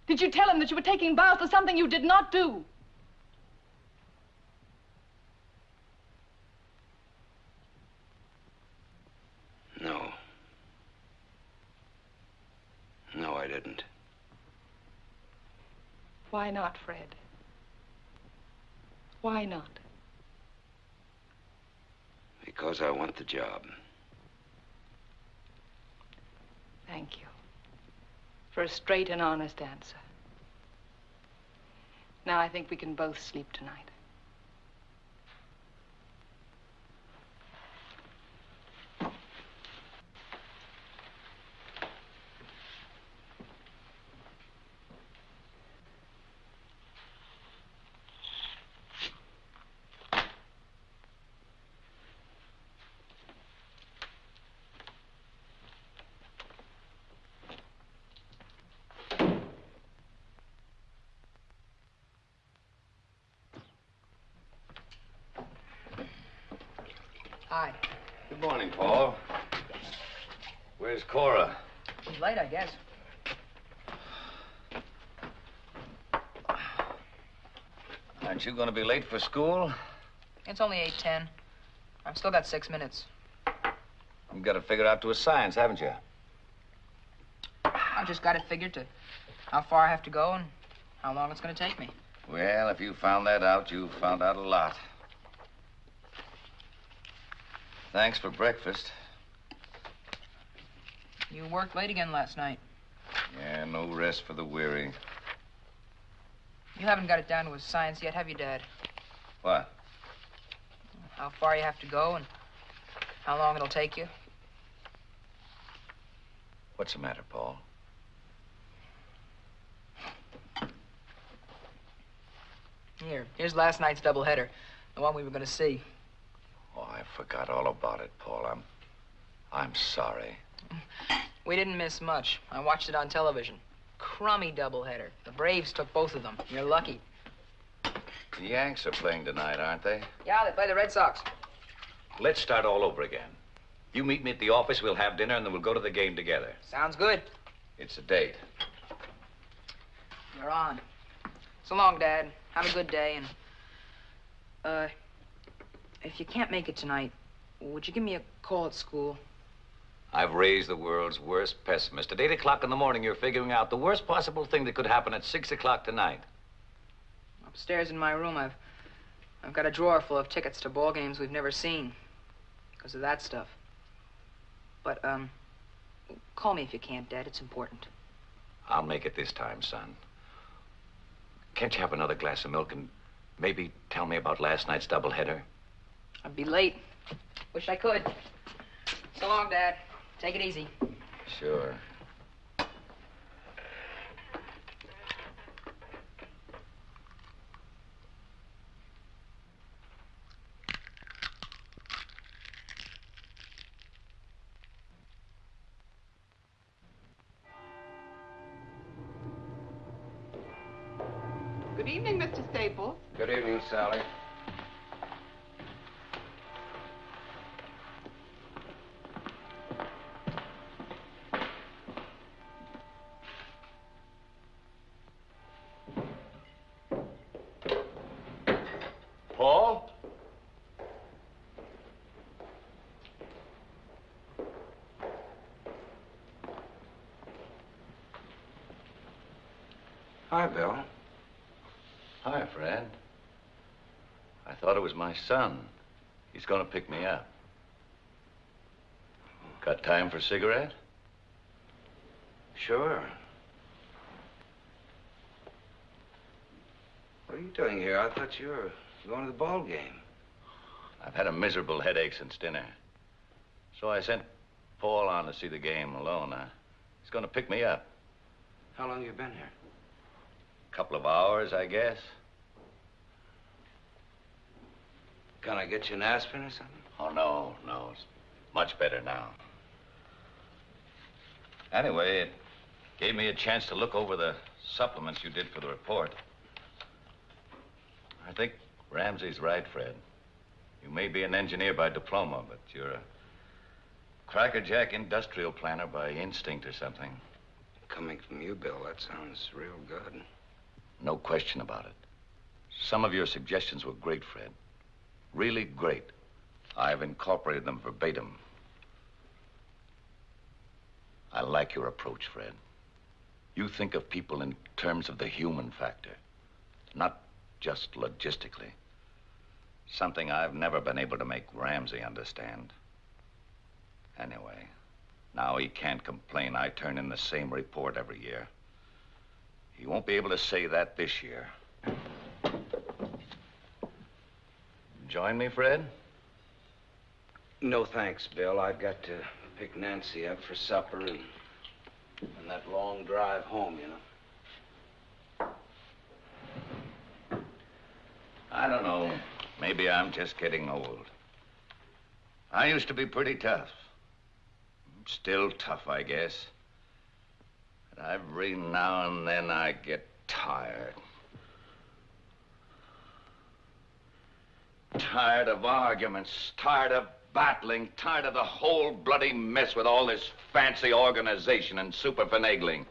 S15: Did you tell him that you were taking vows for something you did not do?
S9: No. No, I didn't.
S15: Why not, Fred? Why not?
S9: Because I want the job.
S15: Thank you for a straight and honest answer. Now I think we can both sleep tonight.
S17: Hi.
S10: Good morning, Paul. Where's Cora?
S17: She's late, I guess.
S10: Aren't you going to be late for school?
S17: It's only 8:10. I've still got 6 minutes.
S10: You've got it figured out to a science, haven't you?
S17: I've just got it figured to how far I have to go and how long it's going to take me.
S10: Well, if you found that out, you've found out a lot. Thanks for breakfast.
S17: You worked late again last night.
S10: Yeah, no rest for the weary.
S17: You haven't got it down to a science yet, have you, Dad?
S10: What?
S17: How far you have to go and how long it'll take you?
S10: What's the matter, Paul?
S17: Here's last night's doubleheader, the one we were going to see.
S10: Oh, I forgot all about it, Paul. I'm sorry.
S17: We didn't miss much. I watched it on television. Crummy doubleheader. The Braves took both of them. You're lucky.
S10: The Yanks are playing tonight, aren't they?
S17: Yeah, they play the Red Sox.
S10: Let's start all over again. You meet me at the office, we'll have dinner, and then we'll go to the game together.
S17: Sounds good.
S10: It's a date.
S17: You're on. So long, Dad. Have a good day, and, if you can't make it tonight, would you give me a call at school?
S10: I've raised the world's worst pessimist. At 8 o'clock in the morning, you're figuring out the worst possible thing that could happen at 6 o'clock tonight.
S17: Upstairs in my room, I've got a drawer full of tickets to ball games we've never seen because of that stuff. But, call me if you can't, Dad. It's important.
S10: I'll make it this time, son. Can't you have another glass of milk and maybe tell me about last night's doubleheader?
S17: I'd be late. Wish I could. So long, Dad. Take it easy.
S10: Sure.
S18: Good evening, Mr. Staples.
S9: Good evening, Sally.
S10: Paul?
S9: Hi, Bill.
S10: Hi, Fred. I thought it was my son. He's going to pick me up. Got time for a cigarette?
S9: Sure. What are you doing here? I thought you were going to the ball game.
S10: I've had a miserable headache since dinner. So I sent Paul on to see the game alone. He's going to pick me up.
S9: How long you been here?
S10: Couple of hours, I guess.
S9: Can I get you an aspirin or something?
S10: Oh, no. It's much better now. Anyway, it gave me a chance to look over the supplements you did for the report. I think Ramsey's right, Fred. You may be an engineer by diploma, but you're a crackerjack industrial planner by instinct or something.
S9: Coming from you, Bill, that sounds real good.
S10: No question about it. Some of your suggestions were great, Fred. Really great. I've incorporated them verbatim. I like your approach, Fred. You think of people in terms of the human factor, not just logistically. Something I've never been able to make Ramsey understand. Anyway, now he can't complain I turn in the same report every year. He won't be able to say that this year. Join me, Fred?
S9: No thanks, Bill. I've got to pick Nancy up for supper and that long drive home, you know.
S10: I don't know. Maybe I'm just getting old. I used to be pretty tough. Still tough, I guess. But every now and then I get tired. Tired of arguments, tired of battling, tired of the whole bloody mess with all this fancy organization and super finagling.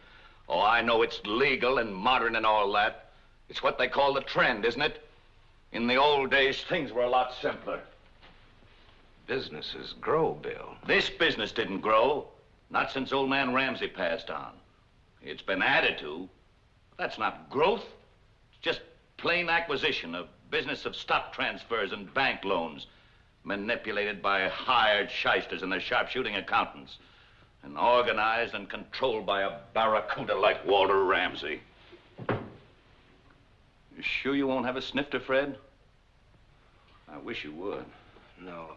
S10: Oh, I know it's legal and modern and all that. It's what they call the trend, isn't it? In the old days, things were a lot simpler.
S9: Businesses grow, Bill.
S10: This business didn't grow. Not since old man Ramsey passed on. It's been added to. That's not growth. It's just plain acquisition, a business of stock transfers and bank loans, manipulated by hired shysters and their sharpshooting accountants, and organized and controlled by a barracuda like Walter Ramsey. You sure you won't have a snifter, Fred? I wish you would.
S9: No.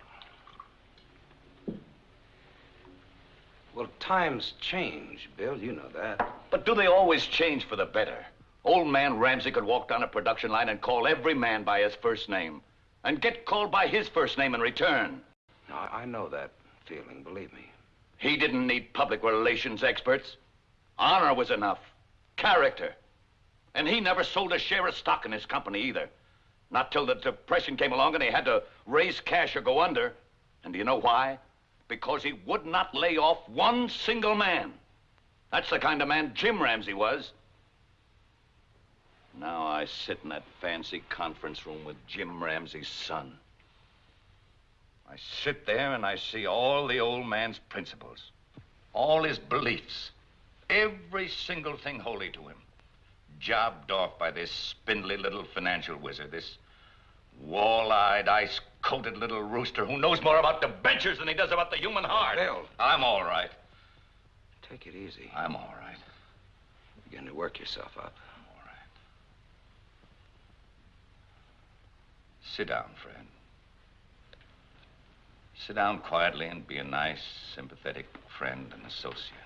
S9: Well, times change, Bill. You know that.
S10: But do they always change for the better? Old man Ramsey could walk down a production line and call every man by his first name, and get called by his first name in return.
S9: No, I know that feeling, believe me.
S10: He didn't need public relations experts. Honor was enough. Character. And he never sold a share of stock in his company either. Not till the Depression came along and he had to raise cash or go under. And do you know why? Because he would not lay off one single man. That's the kind of man Jim Ramsey was. Now I sit in that fancy conference room with Jim Ramsey's son. I sit there and I see all the old man's principles, all his beliefs, every single thing holy to him, jobbed off by this spindly little financial wizard, this wall-eyed, ice Coated little rooster who knows more about debentures than he does about the human heart.
S9: Bill.
S10: I'm all right.
S9: Take it easy.
S10: I'm all right.
S9: You're going to work yourself up.
S10: I'm all right. Sit down, Fred. Sit down quietly and be a nice, sympathetic friend and associate.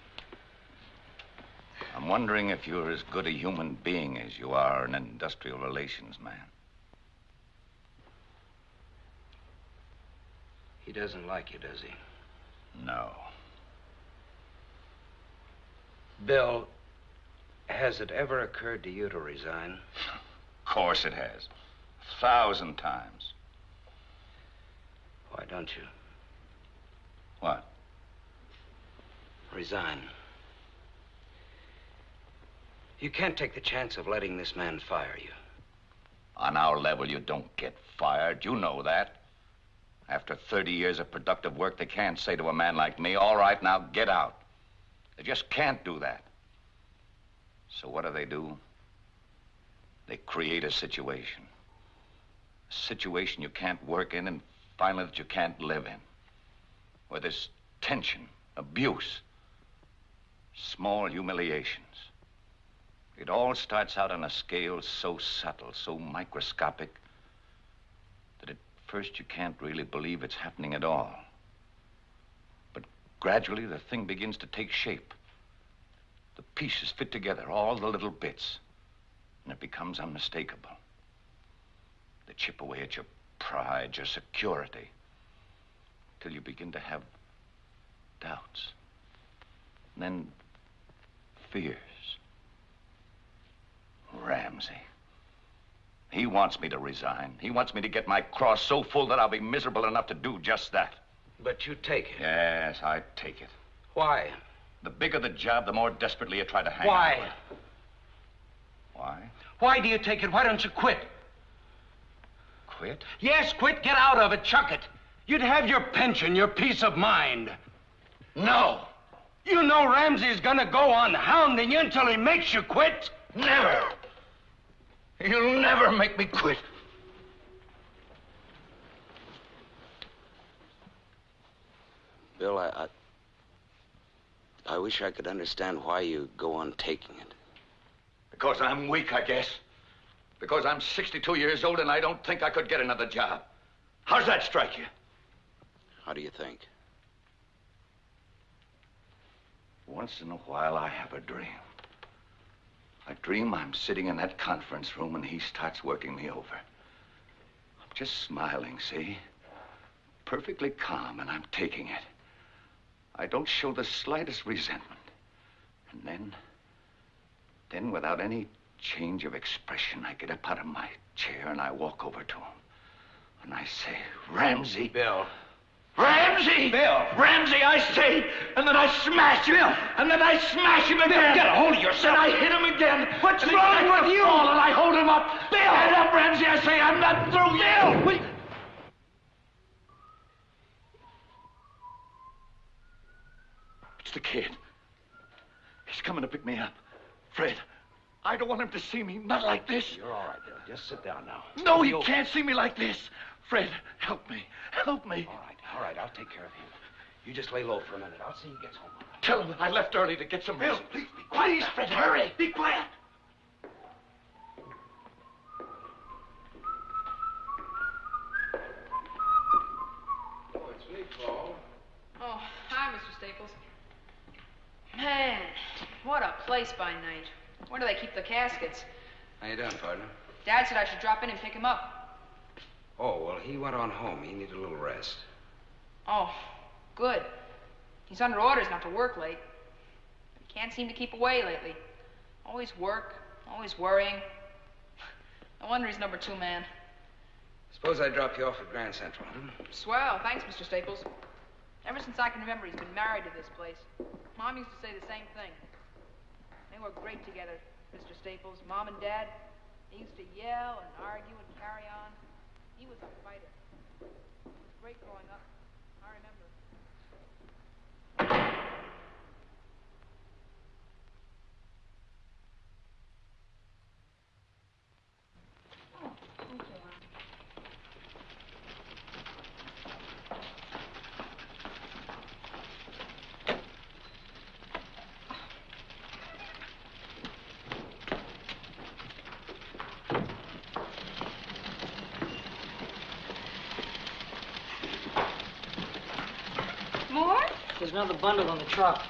S10: I'm wondering if you're as good a human being as you are an industrial relations man.
S9: He doesn't like you, does he?
S10: No.
S9: Bill, has it ever occurred to you to resign?
S10: Of course it has. 1,000 times.
S9: Why don't you?
S10: What?
S9: Resign. You can't take the chance of letting this man fire you.
S10: On our level, you don't get fired. You know that. After 30 years of productive work, they can't say to a man like me, all right, now get out. They just can't do that. So what do? They create a situation. A situation you can't work in and finally that you can't live in. Where there's tension, abuse, small humiliations. It all starts out on a scale so subtle, so microscopic, that at first you can't really believe it's happening at all. But gradually the thing begins to take shape. The pieces fit together, all the little bits, and it becomes unmistakable. They chip away at your pride, your security, till you begin to have doubts, and then fears. Ramsey. He wants me to resign. He wants me to get my cross so full that I'll be miserable enough to do just that.
S9: But you take it.
S10: Yes, I take it.
S9: Why?
S10: The bigger the job, the more desperately you try to hang on
S9: Why?
S10: to it. Why?
S9: Why do you take it? Why don't you quit?
S10: Quit?
S9: Yes, quit. Get out of it. Chuck it. You'd have your pension, your peace of mind.
S10: No.
S9: You know Ramsey's gonna go on hounding you until he makes you quit.
S10: Never. You'll never make me quit.
S9: Bill, I wish I could understand why you go on taking it.
S10: Because I'm weak, I guess. Because I'm 62 years old and I don't think I could get another job. How's that strike you?
S9: How do you think?
S10: Once in a while, I have a dream. I dream I'm sitting in that conference room and he starts working me over. I'm just smiling, see? Perfectly calm, and I'm taking it. I don't show the slightest resentment. And then without any change of expression, I get up out of my chair and I walk over to him. And I say, Ramsey.
S9: Bill.
S10: Ramsey!
S9: Bill!
S10: Ramsey, I say, and then I smash him.
S9: Bill!
S10: And then I smash him again.
S9: Bill, get a hold of yourself.
S10: And I hit him again.
S9: What's
S10: and
S9: wrong with you?
S10: Fall, and I hold him up.
S9: Bill!
S10: Stand up, Ramsey, I say, I'm not through yet.
S9: Bill!
S10: It's the kid. He's coming to pick me up. Fred, I don't want him to see me, not like this.
S9: You're all right, Bill. Just sit down now.
S10: No, he can't see me like this. Fred, help me. Help me.
S9: All right, I'll take care of him. You just lay low for a minute. I'll see he gets home.
S10: Tell him I left early to get some
S9: Bill,
S10: rest.
S9: please be quiet.
S10: Please, Fred, hurry.
S9: Be quiet.
S17: Oh, it's me, Paul. Oh, hi, Mr. Staples. Man, what a place by night. Where do they keep the caskets?
S9: How you doing, partner?
S17: Dad said I should drop in and pick him up.
S9: Oh, well, he went on home. He needed a little rest.
S17: Oh, good. He's under orders not to work late. He can't seem to keep away lately. Always work, always worrying. No wonder he's number 2 man.
S9: Suppose I drop you off at Grand Central,
S17: Swell, thanks, Mr. Staples. Ever since I can remember, he's been married to this place. Mom used to say the same thing. They were great together, Mr. Staples. Mom and Dad, they used to yell and argue and carry on. He was a fighter. It was great growing up. I remember.
S18: There's another bundle on the truck.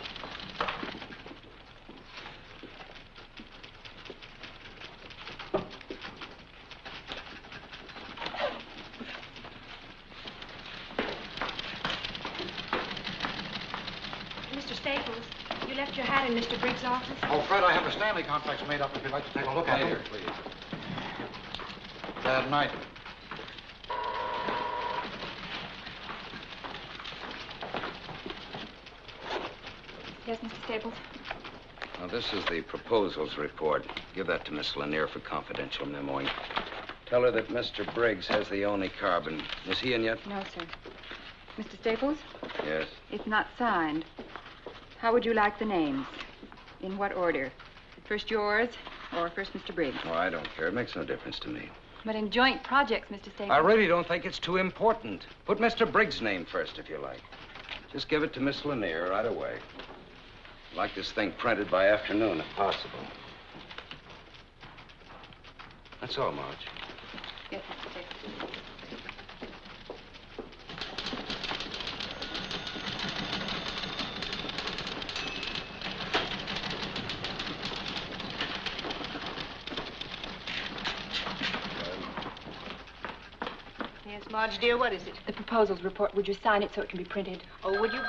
S3: Mr. Staples, you left your hat in Mr. Briggs' office?
S13: Oh, Fred, I have the Stanley contracts made up if you'd like to take a look at them. Please. Bad night.
S7: Yes, Mr. Staples?
S9: Now, this is the proposals report. Give that to Miss Lanier for confidential memoing. Tell her that Mr. Briggs has the only carbon. Is he in yet?
S7: No, sir. Mr. Staples?
S9: Yes.
S7: It's not signed. How would you like the names? In what order? First yours or first Mr. Briggs?
S9: Oh, I don't care. It makes no difference to me.
S7: But in joint projects, Mr. Staples.
S9: I really don't think it's too important. Put Mr. Briggs' name first, if you like. Just give it to Miss Lanier right away. I'd like this thing printed by afternoon, if possible. That's all, Marge.
S7: Yes, Mr. Staples.
S3: Yes, Marge, dear, what is it?
S7: The proposals report. Would you sign it so it can be printed?
S3: Oh, would you?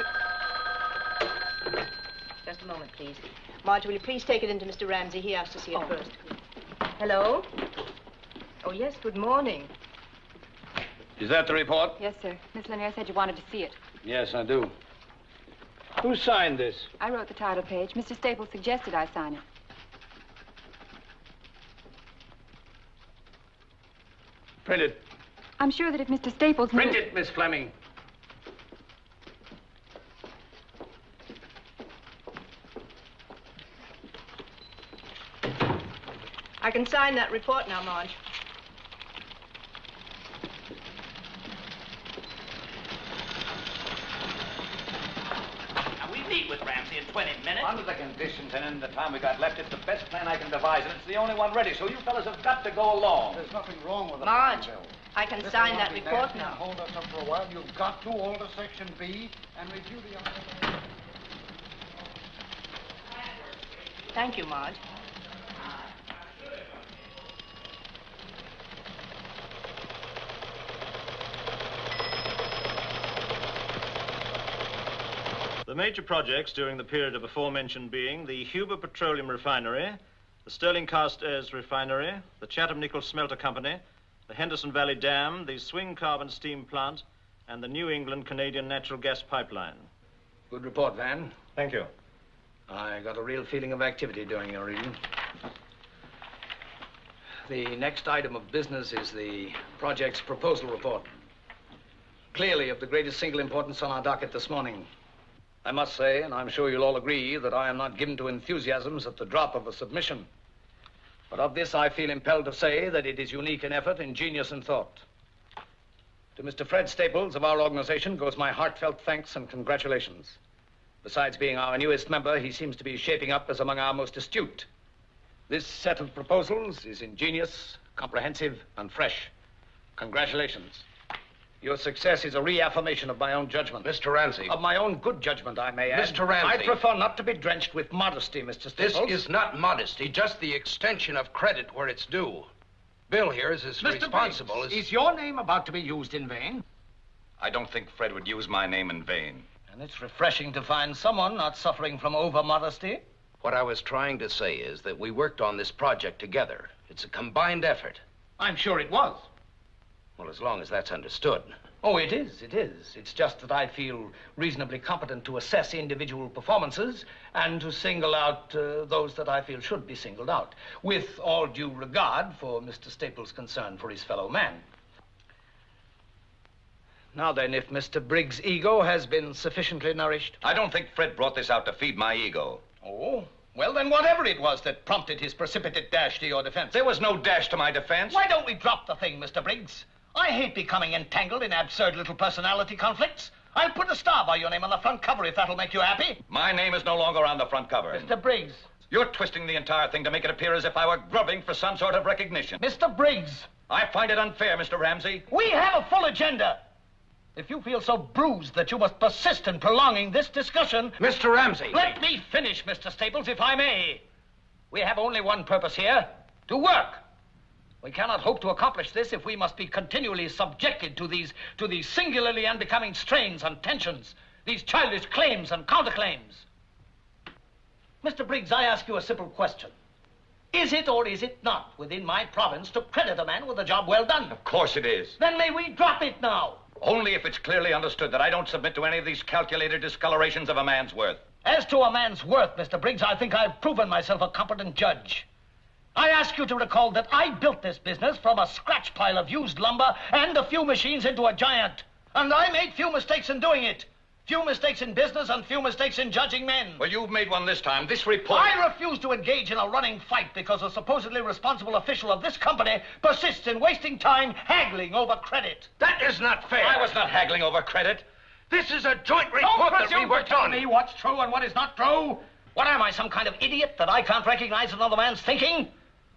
S3: Just a moment, please. Marge, will you please take it into Mr. Ramsey? He asked to see it first. Hello? Oh, yes, good morning.
S2: Is that the report?
S7: Yes, sir. Miss Lanier said you wanted to see it.
S2: Yes, I do. Who signed this?
S7: I wrote the title page. Mr. Staples suggested I sign it.
S2: Print it.
S7: I'm sure that if Mr. Staples...
S2: Print it, Miss Fleming.
S3: I can sign that report now, Marge.
S11: Now, we meet with Ramsey in 20 minutes.
S10: Under the conditions and in the time we got left, it's the best plan I can devise, and it's the only one ready, so you fellas have got to go along.
S13: There's nothing wrong with it.
S3: Marge, I can sign that report
S13: now.
S3: now.
S13: Hold us up for a while. You've got to alter Section B and review the...
S3: Thank you, Marge.
S12: The major projects during the period of aforementioned being the Huber Petroleum Refinery, the Sterling Cast Airs Refinery, the Chatham Nickel Smelter Company, the Henderson Valley Dam, the Swing Carbon Steam Plant, and the New England Canadian Natural Gas Pipeline.
S2: Good report, Van.
S12: Thank you.
S2: I got a real feeling of activity during your reading. The next item of business is the project's proposal report. Clearly of the greatest single importance on our docket this morning. I must say, and I'm sure you'll all agree, that I am not given to enthusiasms at the drop of a submission. But of this, I feel impelled to say that it is unique in effort, in genius and thought. To Mr. Fred Staples of our organization goes my heartfelt thanks and congratulations. Besides being our newest member, he seems to be shaping up as among our most astute. This set of proposals is ingenious, comprehensive, and fresh. Congratulations. Your success is a reaffirmation of my own judgment.
S8: Mr. Ramsey.
S2: Of my own good judgment, I may add.
S8: Mr. Ramsey.
S2: I prefer not to be drenched with modesty, Mr. Staples.
S8: This is not modesty, just the extension of credit where it's due. Bill here is as responsible as...
S2: Is your name about to be used in vain?
S10: I don't think Fred would use my name in vain.
S2: And it's refreshing to find someone not suffering from over-modesty.
S8: What I was trying to say is that we worked on this project together. It's a combined effort.
S2: I'm sure it was.
S8: Well, as long as that's understood.
S2: Oh, it is, it is. It's just that I feel reasonably competent to assess individual performances and to single out those that I feel should be singled out, with all due regard for Mr. Staples' concern for his fellow man. Now then, if Mr. Briggs' ego has been sufficiently nourished...
S10: I don't think Fred brought this out to feed my ego.
S2: Oh, well then whatever it was that prompted his precipitate dash to your defense...
S10: There was no dash to my defense.
S2: Why don't we drop the thing, Mr. Briggs? I hate becoming entangled in absurd little personality conflicts. I'll put a star by your name on the front cover if that'll make you happy.
S10: My name is no longer on the front cover.
S2: Mr. Briggs.
S10: You're twisting the entire thing to make it appear as if I were grubbing for some sort of recognition.
S2: Mr. Briggs.
S10: I find it unfair, Mr. Ramsey.
S2: We have a full agenda. If you feel so bruised that you must persist in prolonging this discussion...
S8: Mr. Ramsey!
S2: Let me finish, Mr. Staples, if I may. We have only one purpose here, to work. We cannot hope to accomplish this if we must be continually subjected to these singularly unbecoming strains and tensions, these childish claims and counterclaims. Mr. Briggs, I ask you a simple question. Is it or is it not within my province to credit a man with a job well done?
S10: Of course it is.
S2: Then may we drop it now?
S10: Only if it's clearly understood that I don't submit to any of these calculated discolorations of a man's worth.
S2: As to a man's worth, Mr. Briggs, I think I've proven myself a competent judge. I ask you to recall that I built this business from a scratch pile of used lumber and a few machines into a giant. And I made few mistakes in doing it. Few mistakes in business and few mistakes in judging men.
S10: Well, you've made one this time. This report...
S2: I refuse to engage in a running fight because a supposedly responsible official of this company persists in wasting time haggling over credit.
S8: That is not fair.
S10: I was not haggling over credit.
S8: This is a joint report that we worked on.
S2: Don't presume to tell me what's true and what is not true. What am I, some kind of idiot that I can't recognize another man's thinking?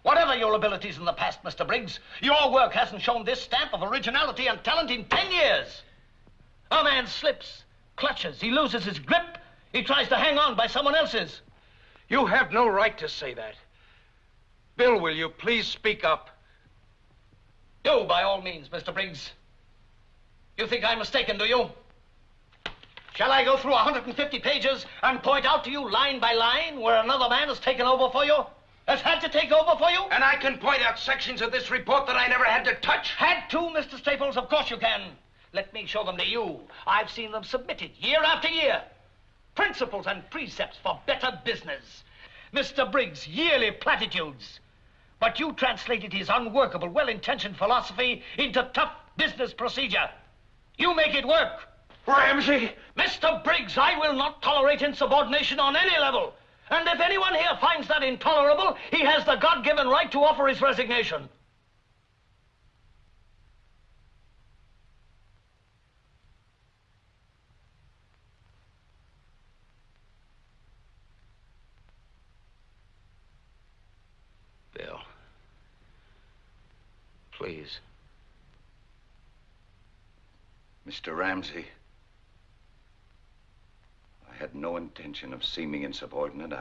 S2: Whatever your abilities in the past, Mr. Briggs, your work hasn't shown this stamp of originality and talent in 10 years. A man slips, clutches, he loses his grip, he tries to hang on by someone else's.
S8: You have no right to say that. Bill, will you please speak up?
S2: Do, by all means, Mr. Briggs. You think I'm mistaken, do you? Shall I go through 150 pages and point out to you line by line where another man has taken over for you? Has had to take over for you?
S8: And I can point out sections of this report that I never had to touch.
S2: Had to, Mr. Staples? Of course you can. Let me show them to you. I've seen them submitted year after year. Principles and precepts for better business. Mr. Briggs' yearly platitudes. But you translated his unworkable, well-intentioned philosophy into tough business procedure. You make it work.
S8: Ramsey!
S2: Mr. Briggs, I will not tolerate insubordination on any level. And if anyone here finds that intolerable, he has the God-given right to offer his resignation.
S8: Bill. Please.
S10: Mr. Ramsey, I had no intention of seeming insubordinate.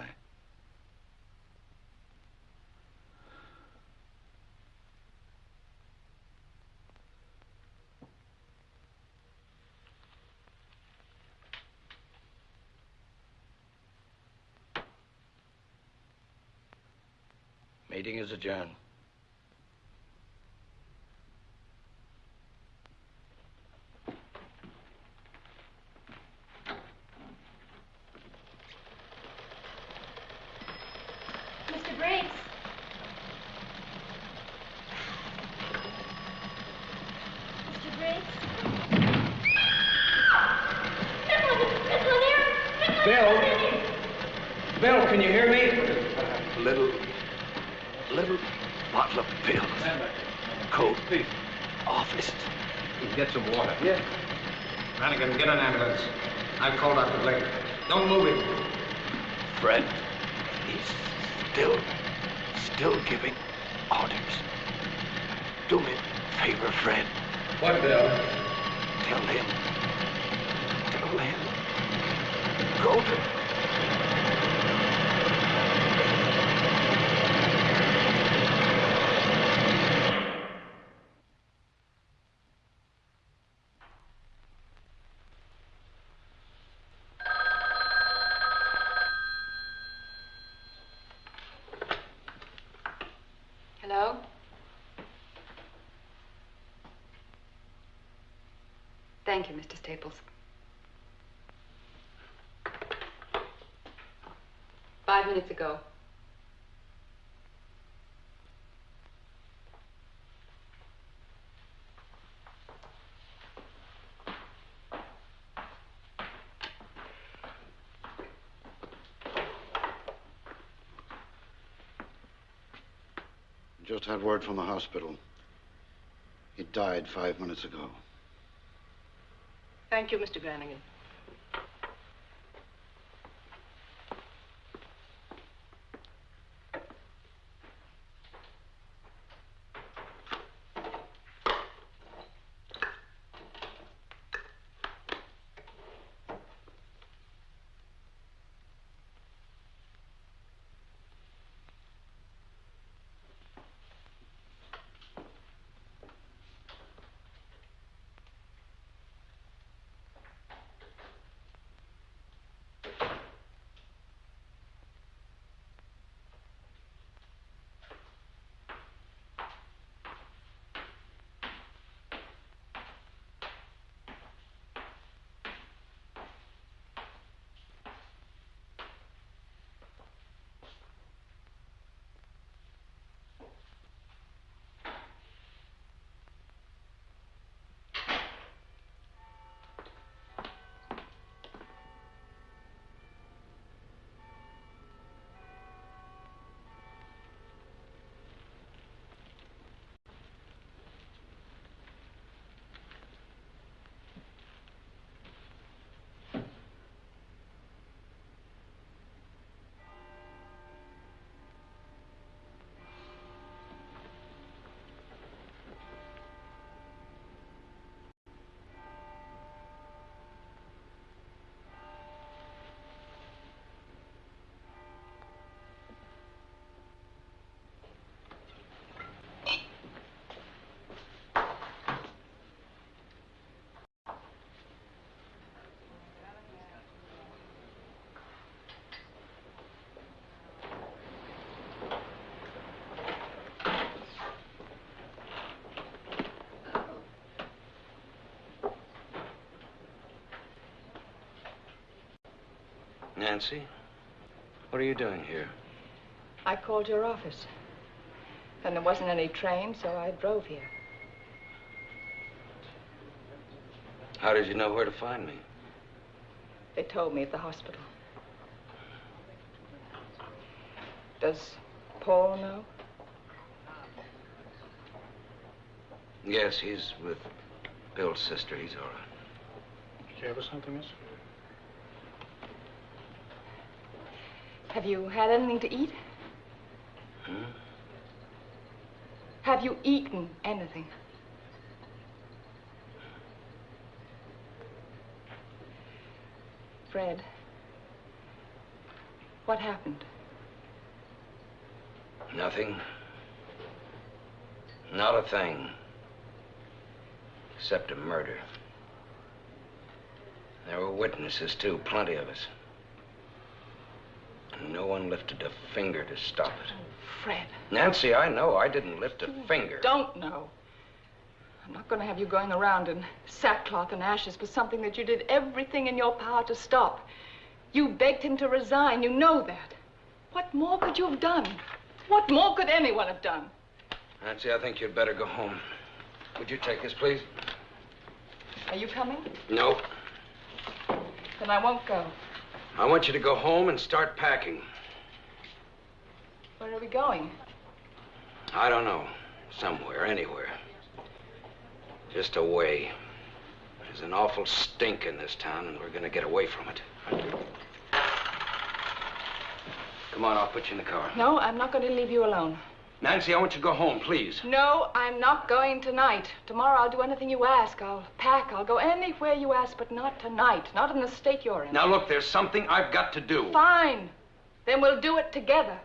S2: Meeting is adjourned.
S6: Mr. Briggs. Mr. Briggs.
S8: Bill, can you hear me?
S10: Little bottle of pills. Coat. Office.
S8: Get some water. Yeah. Brannigan, get an ambulance. I've called Dr. Blake. Don't move him.
S10: Fred, he's still giving orders. Do me a favor, Fred.
S8: What, Bill?
S10: Tell him. Go to...
S7: Hello? Thank you, Mr. Staples. 5 minutes ago.
S13: Just had word from the hospital. He died 5 minutes ago.
S3: Thank you, Mr. Brannigan.
S9: Nancy, what are you doing here?
S15: I called your office. And there wasn't any train, so I drove here.
S9: How did you know where to find me?
S15: They told me at the hospital. Does Paul know?
S9: Yes, he's with Bill's sister. He's all right.
S12: Did you ever something, miss?
S15: Have you had anything to eat?
S9: Hmm?
S15: Have you eaten anything? Fred, what happened?
S9: Nothing. Not a thing. Except a murder. There were witnesses, too, plenty of us. And no one lifted a finger to stop it.
S15: Fred.
S9: Nancy, I know I didn't lift a finger.
S15: Don't know. I'm not going to have you going around in sackcloth and ashes for something that you did everything in your power to stop. You begged him to resign. You know that. What more could you have done? What more could anyone have done?
S9: Nancy, I think you'd better go home. Would you take this, please?
S15: Are you coming?
S9: No.
S15: Then I won't go.
S9: I want you to go home and start packing.
S15: Where are we going?
S9: I don't know. Somewhere, anywhere. Just away. There's an awful stink in this town, and we're going to get away from it. Come on, I'll put you in the car.
S15: No, I'm not going to leave you alone.
S9: Nancy, I want you to go home, please.
S15: No, I'm not going tonight. Tomorrow I'll do anything you ask. I'll pack. I'll go anywhere you ask, but not tonight. Not in the state you're in.
S9: Now, look, there's something I've got to do.
S15: Fine. Then we'll do it together.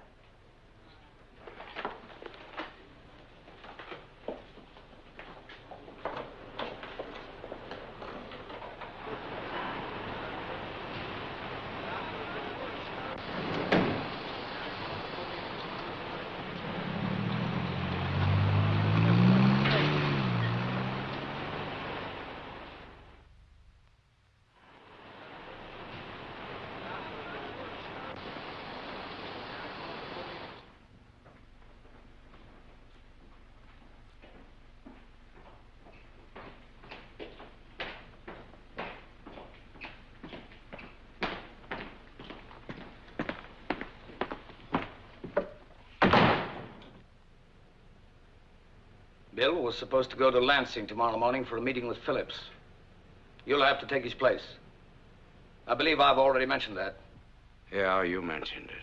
S2: Bill was supposed to go to Lansing tomorrow morning for a meeting with Phillips. You'll have to take his place. I believe I've already mentioned that.
S9: Yeah, you mentioned it.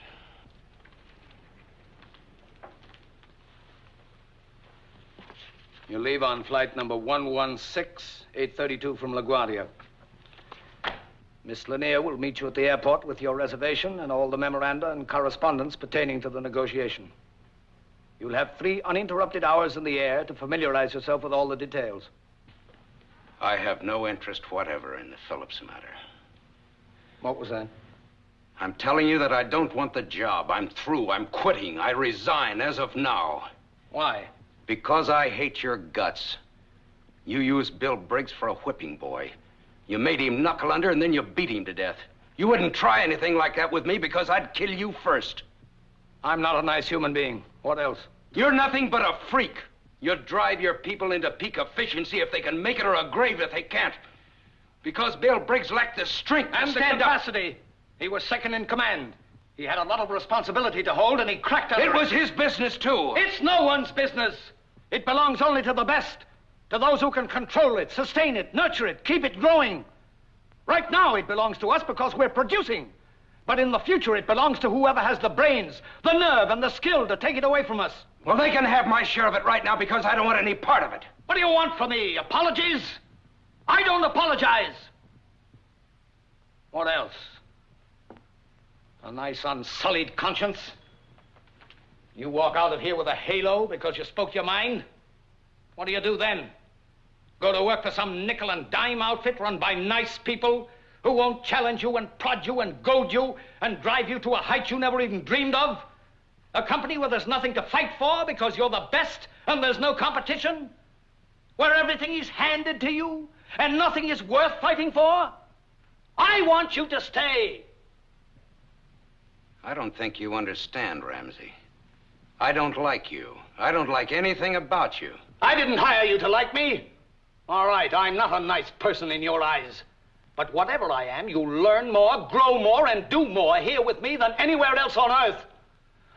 S2: You leave on flight number 116, 832 from LaGuardia. Miss Lanier will meet you at the airport with your reservation and all the memoranda and correspondence pertaining to the negotiation. You'll have 3 uninterrupted hours in the air to familiarize yourself with all the details.
S9: I have no interest whatever in the Phillips matter.
S2: What was that?
S9: I'm telling you that I don't want the job. I'm through. I'm quitting. I resign as of now.
S2: Why?
S9: Because I hate your guts. You used Bill Briggs for a whipping boy. You made him knuckle under and then you beat him to death. You wouldn't try anything like that with me because I'd kill you first.
S2: I'm not a nice human being. What else?
S9: You're nothing but a freak. You drive your people into peak efficiency if they can make it or a grave if they can't. Because Bill Briggs lacked the strength to
S2: and
S9: stand
S2: the capacity. He was second in command. He had a lot of responsibility to hold, and he cracked under
S9: it. It was his business, too.
S2: It's no one's business. It belongs only to the best, to those who can control it, sustain it, nurture it, keep it growing. Right now, it belongs to us because we're producing. But in the future, it belongs to whoever has the brains, the nerve, and the skill to take it away from us.
S9: Well, they can have my share of it right now because I don't want any part of it.
S2: What do you want from me? Apologies? I don't apologize. What else? A nice unsullied conscience? You walk out of here with a halo because you spoke your mind? What do you do then? Go to work for some nickel and dime outfit run by nice people who won't challenge you and prod you and goad you and drive you to a height you never even dreamed of? A company where there's nothing to fight for because you're the best and there's no competition? Where everything is handed to you and nothing is worth fighting for? I want you to stay.
S9: I don't think you understand, Ramsey. I don't like you. I don't like anything about you.
S2: I didn't hire you to like me. All right, I'm not a nice person in your eyes. But whatever I am, you'll learn more, grow more, and do more here with me than anywhere else on earth.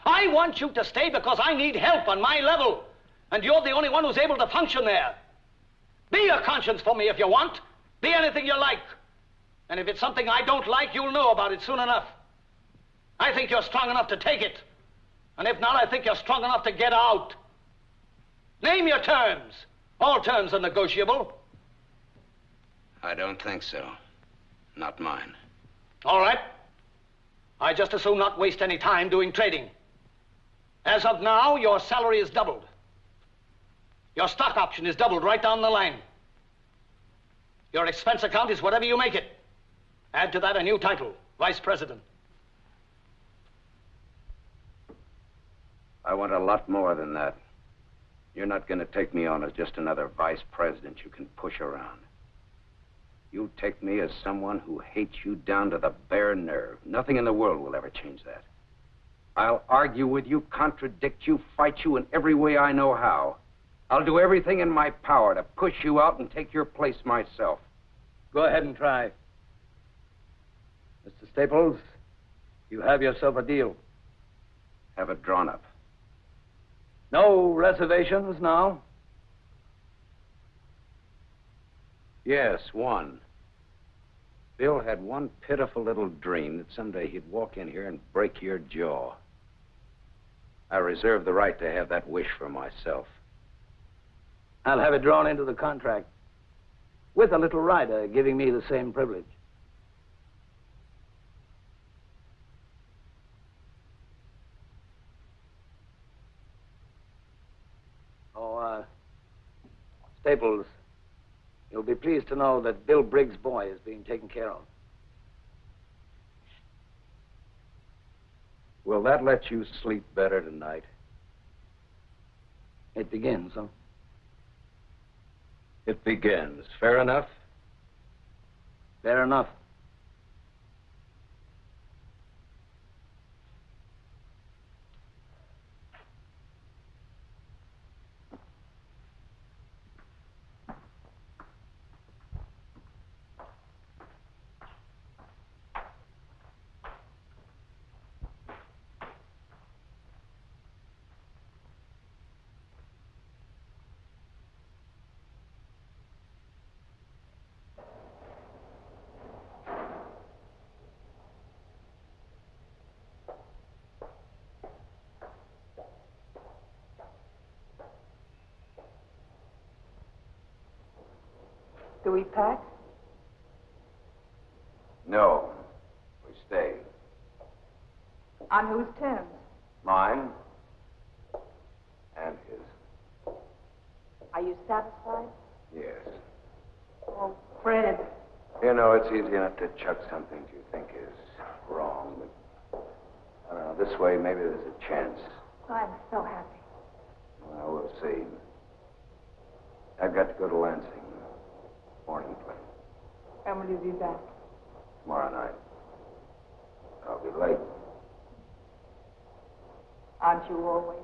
S2: I want you to stay because I need help on my level. And you're the only one who's able to function there. Be a conscience for me if you want. Be anything you like. And if it's something I don't like, you'll know about it soon enough. I think you're strong enough to take it. And if not, I think you're strong enough to get out. Name your terms. All terms are negotiable.
S9: I don't think so. Not mine.
S2: All right. I just as soon not waste any time doing trading. As of now, your salary is doubled. Your stock option is doubled right down the line. Your expense account is whatever you make it. Add to that a new title, Vice President.
S9: I want a lot more than that. You're not going to take me on as just another vice president you can push around. You take me as someone who hates you down to the bare nerve. Nothing in the world will ever change that. I'll argue with you, contradict you, fight you in every way I know how. I'll do everything in my power to push you out and take your place myself.
S2: Go ahead and try. Mr. Staples, you have yourself a deal.
S9: Have it drawn up.
S2: No reservations now?
S9: Yes, one. Bill had one pitiful little dream that someday he'd walk in here and break your jaw. I reserve the right to have that wish for myself.
S2: I'll have it drawn into the contract, with a little rider giving me the same privilege. Staples, you'll be pleased to know that Bill Briggs' boy is being taken care of.
S9: Will that let you sleep better tonight?
S2: It begins, huh?
S9: It begins. Fair enough?
S2: Fair enough.
S15: Do we pack?
S9: No. We stay.
S15: On whose terms?
S9: Mine and his.
S15: Are you satisfied?
S9: Yes.
S15: Oh, Fred.
S9: You know, it's easy enough to chuck something you think is wrong, but I don't know, this way maybe there's a chance.
S15: I'm so happy.
S9: Well, we'll see. I've got to go to Lansing. Morning plane.
S15: When will you be back?
S9: Tomorrow night. I'll be late.
S15: Aren't you always?